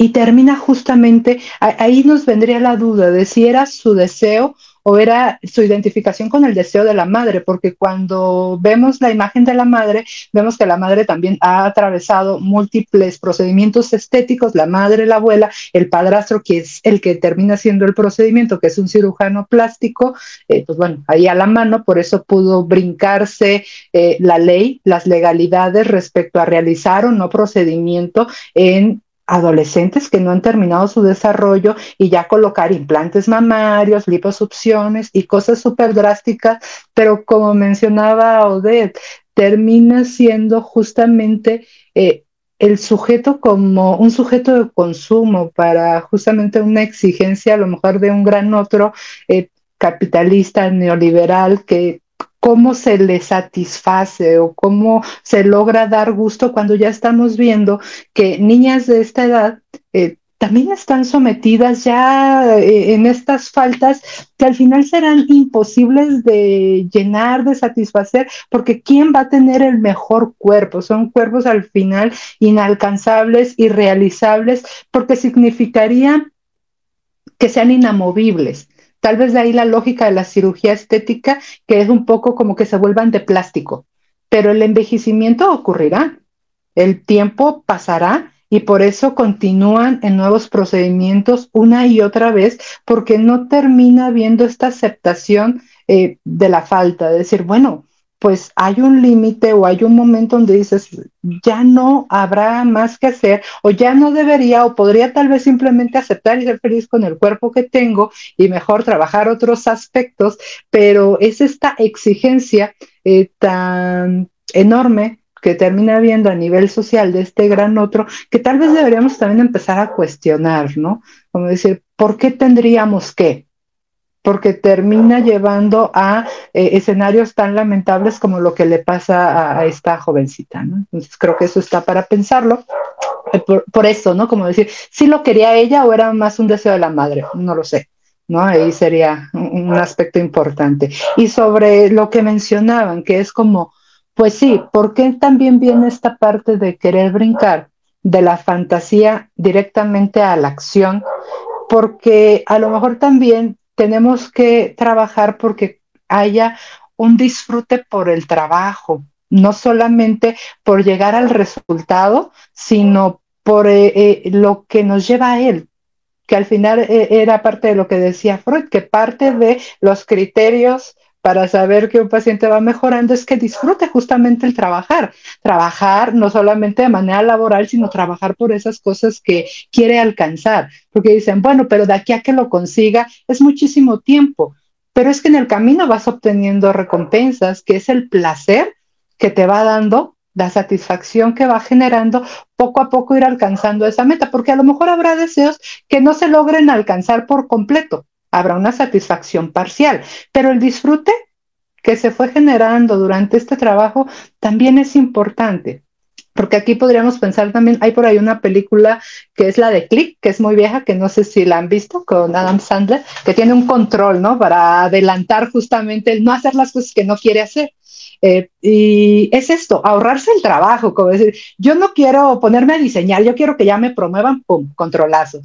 [SPEAKER 3] Y termina justamente, ahí nos vendría la duda de si era su deseo o era su identificación con el deseo de la madre, porque cuando vemos la imagen de la madre, vemos que la madre también ha atravesado múltiples procedimientos estéticos, la madre, la abuela, el padrastro, que es el que termina haciendo el procedimiento, que es un cirujano plástico, pues bueno, ahí a la mano, por eso pudo brincarse la ley, las legalidades respecto a realizar o no procedimiento en adolescentes que no han terminado su desarrollo y ya colocar implantes mamarios, liposucciones y cosas súper drásticas, pero como mencionaba Odette, termina siendo justamente el sujeto como un sujeto de consumo para justamente una exigencia a lo mejor de un gran otro capitalista neoliberal que cómo se le satisface o cómo se logra dar gusto cuando ya estamos viendo que niñas de esta edad también están sometidas ya en estas faltas que al final serán imposibles de llenar, de satisfacer, porque ¿quién va a tener el mejor cuerpo? Son cuerpos al final inalcanzables, irrealizables, porque significaría que sean inamovibles. Tal vez de ahí la lógica de la cirugía estética, que es un poco como que se vuelvan de plástico, pero el envejecimiento ocurrirá, el tiempo pasará y por eso continúan en nuevos procedimientos una y otra vez, porque no termina habiendo esta aceptación de la falta, de decir, bueno, pues hay un límite o hay un momento donde dices, ya no habrá más que hacer, o ya no debería, o podría tal vez simplemente aceptar y ser feliz con el cuerpo que tengo y mejor trabajar otros aspectos, pero es esta exigencia tan enorme que termina viendo a nivel social de este gran otro, que tal vez deberíamos también empezar a cuestionar, ¿no? Como decir, ¿por qué tendríamos que? Porque termina llevando a escenarios tan lamentables como lo que le pasa a esta jovencita, ¿no? Entonces creo que eso está para pensarlo. Por eso, ¿no? Como decir, ¿sí lo quería ella o era más un deseo de la madre? No lo sé, ¿no? Ahí sería un aspecto importante. Y sobre lo que mencionaban, que es como, pues sí, ¿por qué también viene esta parte de querer brincar de la fantasía directamente a la acción? Porque a lo mejor también tenemos que trabajar porque haya un disfrute por el trabajo, no solamente por llegar al resultado, sino por lo que nos lleva a él, que al final era parte de lo que decía Freud, que parte de los criterios para saber que un paciente va mejorando es que disfrute justamente el trabajar no solamente de manera laboral, sino trabajar por esas cosas que quiere alcanzar, porque dicen, bueno, pero de aquí a que lo consiga es muchísimo tiempo, pero es que en el camino vas obteniendo recompensas, que es el placer que te va dando, la satisfacción que va generando poco a poco ir alcanzando esa meta, porque a lo mejor habrá deseos que no se logren alcanzar por completo, habrá una satisfacción parcial, pero el disfrute que se fue generando durante este trabajo también es importante. Porque aquí podríamos pensar también, hay por ahí una película que es la de Click, que es muy vieja, que no sé si la han visto, con Adam Sandler, que tiene un control, ¿no? Para adelantar justamente el no hacer las cosas que no quiere hacer. Y es esto, ahorrarse el trabajo, como decir, yo no quiero ponerme a diseñar, yo quiero que ya me promuevan, pum, controlazo.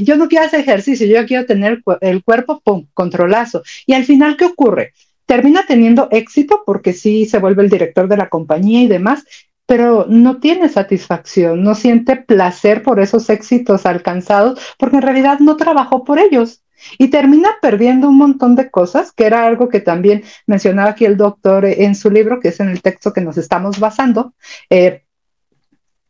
[SPEAKER 3] Yo no quiero hacer ejercicio, yo quiero tener el cuerpo, pum, controlazo. Y al final, ¿qué ocurre? Termina teniendo éxito porque sí se vuelve el director de la compañía y demás, pero no tiene satisfacción, no siente placer por esos éxitos alcanzados, porque en realidad no trabajó por ellos. Y termina perdiendo un montón de cosas, que era algo que también mencionaba aquí el doctor en su libro, que es en el texto que nos estamos basando,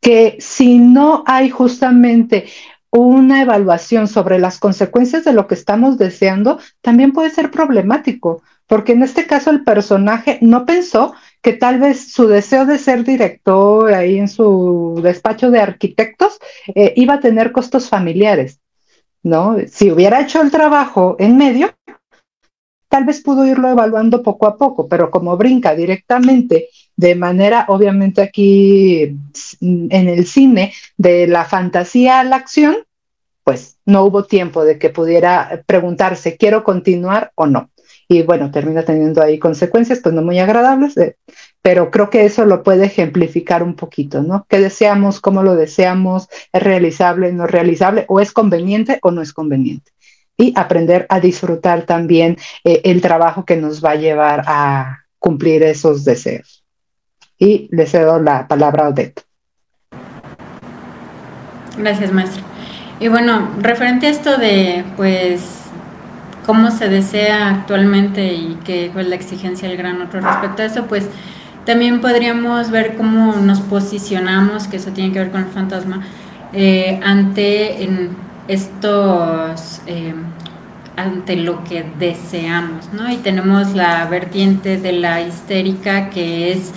[SPEAKER 3] que si no hay justamente una evaluación sobre las consecuencias de lo que estamos deseando, también puede ser problemático, porque en este caso el personaje no pensó que tal vez su deseo de ser director ahí en su despacho de arquitectos iba a tener costos familiares, ¿no? Si hubiera hecho el trabajo en medio, tal vez pudo irlo evaluando poco a poco, pero como brinca directamente de manera, obviamente aquí en el cine, de la fantasía a la acción, pues no hubo tiempo de que pudiera preguntarse, ¿quiero continuar o no? Y bueno, termina teniendo ahí consecuencias, pues no muy agradables, pero creo que eso lo puede ejemplificar un poquito, ¿no? ¿Qué deseamos? ¿Cómo lo deseamos? ¿Es realizable? ¿No es realizable? ¿O es conveniente o no es conveniente? Y aprender a disfrutar también el trabajo que nos va a llevar a cumplir esos deseos. Y le cedo la palabra a Odette.
[SPEAKER 2] Gracias, maestro. Y bueno, referente a esto de, pues, cómo se desea actualmente y qué es la exigencia del gran otro respecto a eso, pues también podríamos ver cómo nos posicionamos, que eso tiene que ver con el fantasma, ante estos, ante lo que deseamos, ¿no? Y tenemos la vertiente de la histérica, que es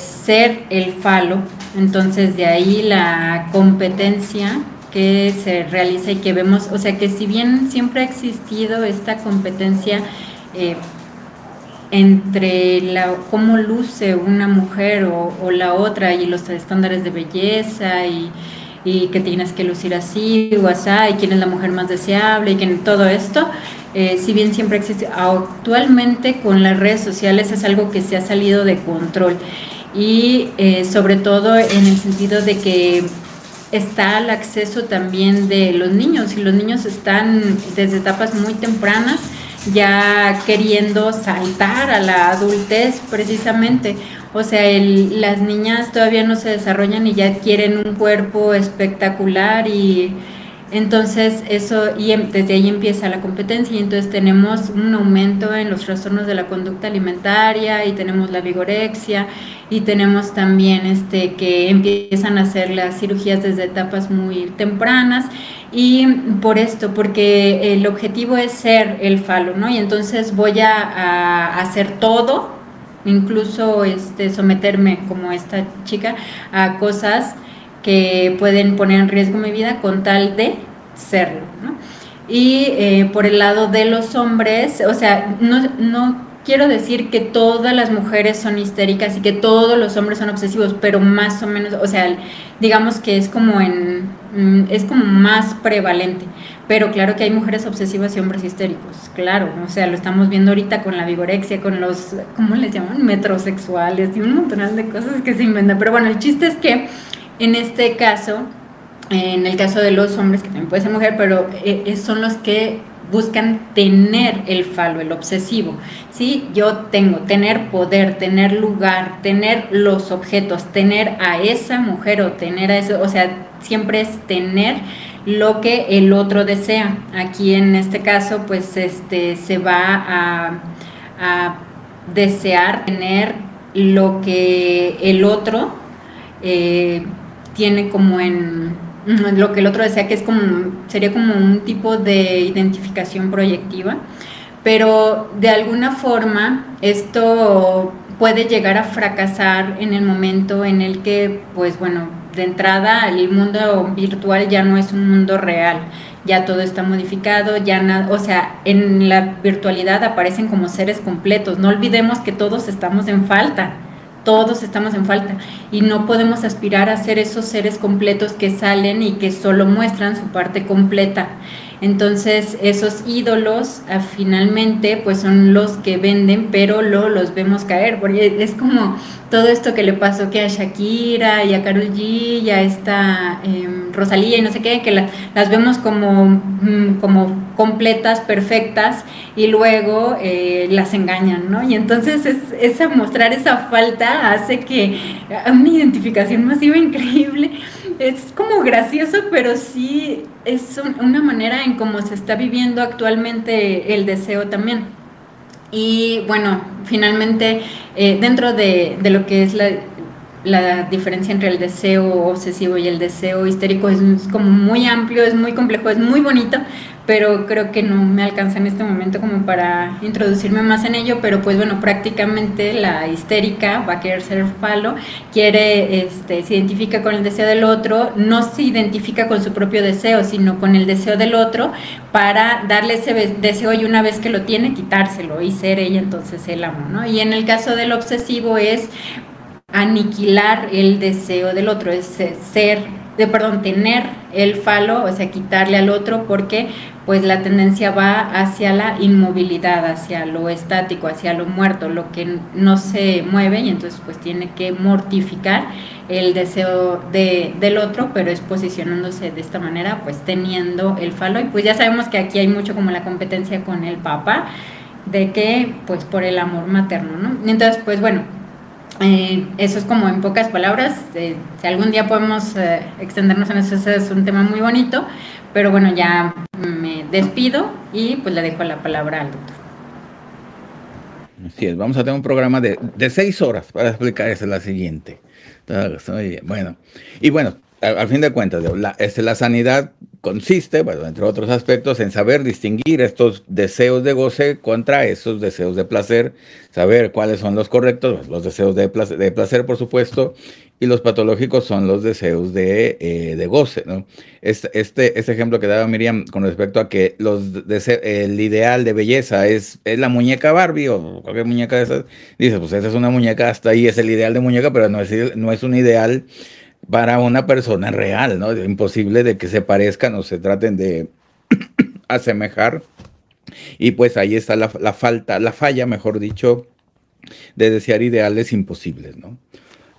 [SPEAKER 2] ser el falo, entonces de ahí la competencia que se realiza y que vemos, o sea que si bien siempre ha existido esta competencia entre cómo luce una mujer o la otra y los estándares de belleza y que tienes que lucir así o así, y quién es la mujer más deseable y quién, todo esto, si bien siempre existe, actualmente con las redes sociales es algo que se ha salido de control y sobre todo en el sentido de que está el acceso también de los niños y los niños están desde etapas muy tempranas ya queriendo saltar a la adultez precisamente. O sea, las niñas todavía no se desarrollan y ya quieren un cuerpo espectacular y entonces eso, y desde ahí empieza la competencia y entonces tenemos un aumento en los trastornos de la conducta alimentaria y tenemos la vigorexia y tenemos también que empiezan a hacer las cirugías desde etapas muy tempranas y por esto, porque el objetivo es ser el falo, ¿no? Y entonces voy a hacer todo, incluso someterme como esta chica a cosas que pueden poner en riesgo mi vida con tal de serlo, ¿no? Y por el lado de los hombres, o sea, no quiero decir que todas las mujeres son histéricas y que todos los hombres son obsesivos, pero más o menos, o sea, digamos que es como más prevalente, pero claro que hay mujeres obsesivas y hombres histéricos, claro, o sea, lo estamos viendo ahorita con la vigorexia, con los, ¿cómo les llaman? Metrosexuales y un montón de cosas que se inventan, pero bueno, el chiste es que en este caso, en el caso de los hombres, que también puede ser mujer, pero son los que buscan tener el falo, el obsesivo, ¿sí? Tener poder, tener lugar, tener los objetos, tener a esa mujer o tener a eso, o sea, siempre es tener lo que el otro desea. Aquí en este caso, pues, se va a desear tener lo que el otro tiene como lo que el otro desea, que es sería como un tipo de identificación proyectiva, pero de alguna forma esto puede llegar a fracasar en el momento en el que, pues bueno, de entrada el mundo virtual ya no es un mundo real, ya todo está modificado, ya nada, o sea, en la virtualidad aparecen como seres completos. No olvidemos que todos estamos en falta y no podemos aspirar a ser esos seres completos que salen y que solo muestran su parte completa. Entonces esos ídolos finalmente pues son los que venden, pero luego los vemos caer, porque es como todo esto que le pasó que a Shakira y a Karol G y a esta Rosalía y no sé qué, que las vemos como completas, perfectas, y luego las engañan, ¿no? Y entonces mostrar esa falta hace que una identificación masiva increíble. Es como gracioso, pero sí es una manera en cómo se está viviendo actualmente el deseo también. Y bueno, finalmente, dentro de lo que es la diferencia entre el deseo obsesivo y el deseo histérico, es como muy amplio, es muy complejo, es muy bonito, pero creo que no me alcanza en este momento como para introducirme más en ello. Pero pues bueno, prácticamente la histérica va a querer ser falo, se identifica con el deseo del otro, no se identifica con su propio deseo, sino con el deseo del otro, para darle ese deseo, y una vez que lo tiene, quitárselo y ser ella entonces el amo, ¿no? Y en el caso del obsesivo es aniquilar el deseo del otro, es tener el falo, o sea, quitarle al otro, porque pues la tendencia va hacia la inmovilidad, hacia lo estático, hacia lo muerto, lo que no se mueve, y entonces pues tiene que mortificar el deseo del otro, pero es posicionándose de esta manera, pues teniendo el falo. Y pues ya sabemos que aquí hay mucho como la competencia con el Papa, de que pues por el amor materno, ¿no? Entonces pues bueno, eso es como en pocas palabras. Si algún día podemos extendernos en eso, ese es un tema muy bonito, pero bueno, ya me despido y pues le dejo la palabra al doctor.
[SPEAKER 1] Así es, vamos a tener un programa de 6 horas para explicar eso, la siguiente. Bueno, y bueno, al fin de cuentas, la sanidad consiste, bueno, entre otros aspectos, en saber distinguir estos deseos de goce contra esos deseos de placer, saber cuáles son los correctos, los deseos de placer, por supuesto, y los patológicos son los deseos de goce, ¿no? Este ejemplo que daba Miriam con respecto a que el ideal de belleza es la muñeca Barbie o cualquier muñeca de esas, dice, pues esa es una muñeca, hasta ahí es el ideal de muñeca, pero no es un ideal para una persona real, ¿no? Imposible de que se parezcan o se traten de asemejar. Y pues ahí está la falla, mejor dicho, de desear ideales imposibles, ¿no?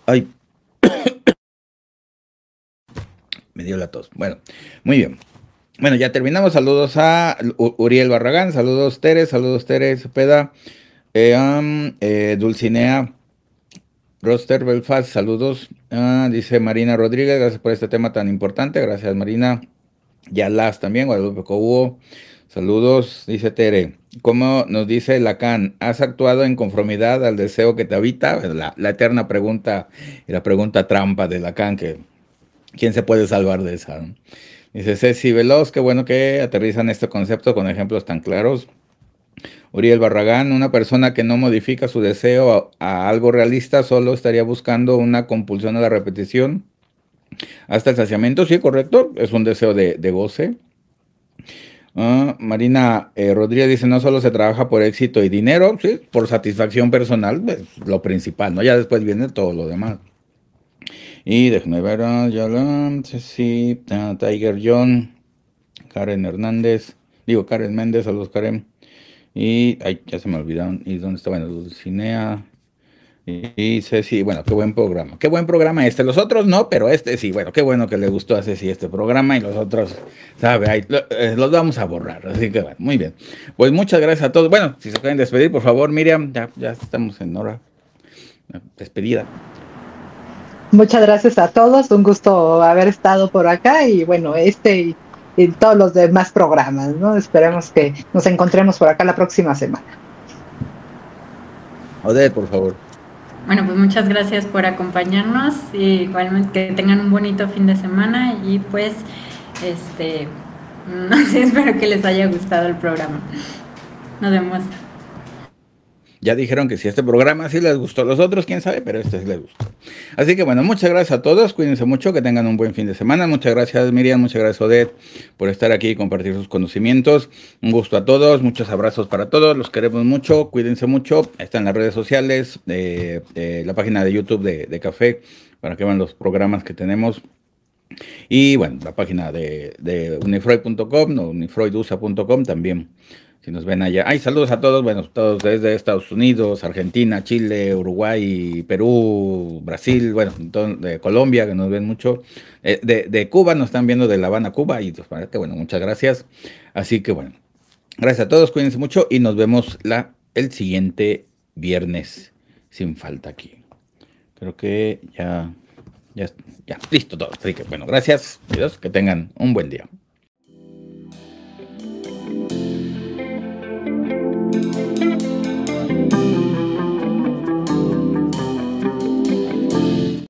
[SPEAKER 1] Ay, me dio la tos. Bueno, muy bien. Bueno, ya terminamos. Saludos a Uriel Barragán, saludos Tere Cepeda, Dulcinea Roster Belfast, saludos. Dice Marina Rodríguez, gracias por este tema tan importante. Gracias, Marina. Yalas también, Guadalupe Cobo. Saludos, dice Tere. ¿Cómo nos dice Lacan? ¿Has actuado en conformidad al deseo que te habita? La eterna pregunta y la pregunta trampa de Lacan, que ¿quién se puede salvar de esa? ¿No? Dice Ceci Veloz, qué bueno que aterrizan este concepto con ejemplos tan claros. Uriel Barragán, una persona que no modifica su deseo a algo realista solo estaría buscando una compulsión a la repetición hasta el saciamiento. Sí, correcto, es un deseo de goce. Marina Rodríguez dice, no solo se trabaja por éxito y dinero, sí, por satisfacción personal, pues, lo principal, ¿no? Ya después viene todo lo demás. Y déjenme ver, sí, Tiger John, Karen Hernández, Karen Méndez, saludos Karen. Y ya se me olvidaron. ¿Y dónde está? Bueno, Dulcinea. Y Ceci, bueno, qué buen programa. Qué buen programa este. Los otros no, pero este sí. Bueno, qué bueno que le gustó a Ceci este programa. Y los otros, ¿sabe? Ahí, los vamos a borrar. Así que bueno, muy bien. Pues muchas gracias a todos. Bueno, si se pueden despedir, por favor, Miriam. Ya estamos en hora. Despedida.
[SPEAKER 3] Muchas gracias a todos. Un gusto haber estado por acá. Y bueno, y todos los demás programas, ¿no? Esperemos que nos encontremos por acá la próxima semana.
[SPEAKER 1] Odette, por favor.
[SPEAKER 2] Bueno, pues muchas gracias por acompañarnos, y igualmente que tengan un bonito fin de semana, y pues no sé, espero que les haya gustado el programa. Nos vemos.
[SPEAKER 1] Ya dijeron que si este programa sí les gustó, los otros quién sabe, pero este sí les gustó. Así que bueno, muchas gracias a todos, cuídense mucho, que tengan un buen fin de semana. Muchas gracias Miriam, muchas gracias Odette por estar aquí y compartir sus conocimientos. Un gusto a todos, muchos abrazos para todos, los queremos mucho, cuídense mucho. Están las redes sociales, la página de YouTube de Café, para que vean los programas que tenemos. Y bueno, la página de unifreud.com, o unifreudusa.com también. Si nos ven allá. Ay, saludos a todos, bueno, todos desde Estados Unidos, Argentina, Chile, Uruguay, Perú, Brasil, bueno, de Colombia, que nos ven mucho. De Cuba, nos están viendo de La Habana, Cuba, y pues, bueno, muchas gracias. Así que bueno, gracias a todos, cuídense mucho y nos vemos el siguiente viernes, sin falta aquí. Creo que ya, listo todo. Así que bueno, gracias, Dios, que tengan un buen día.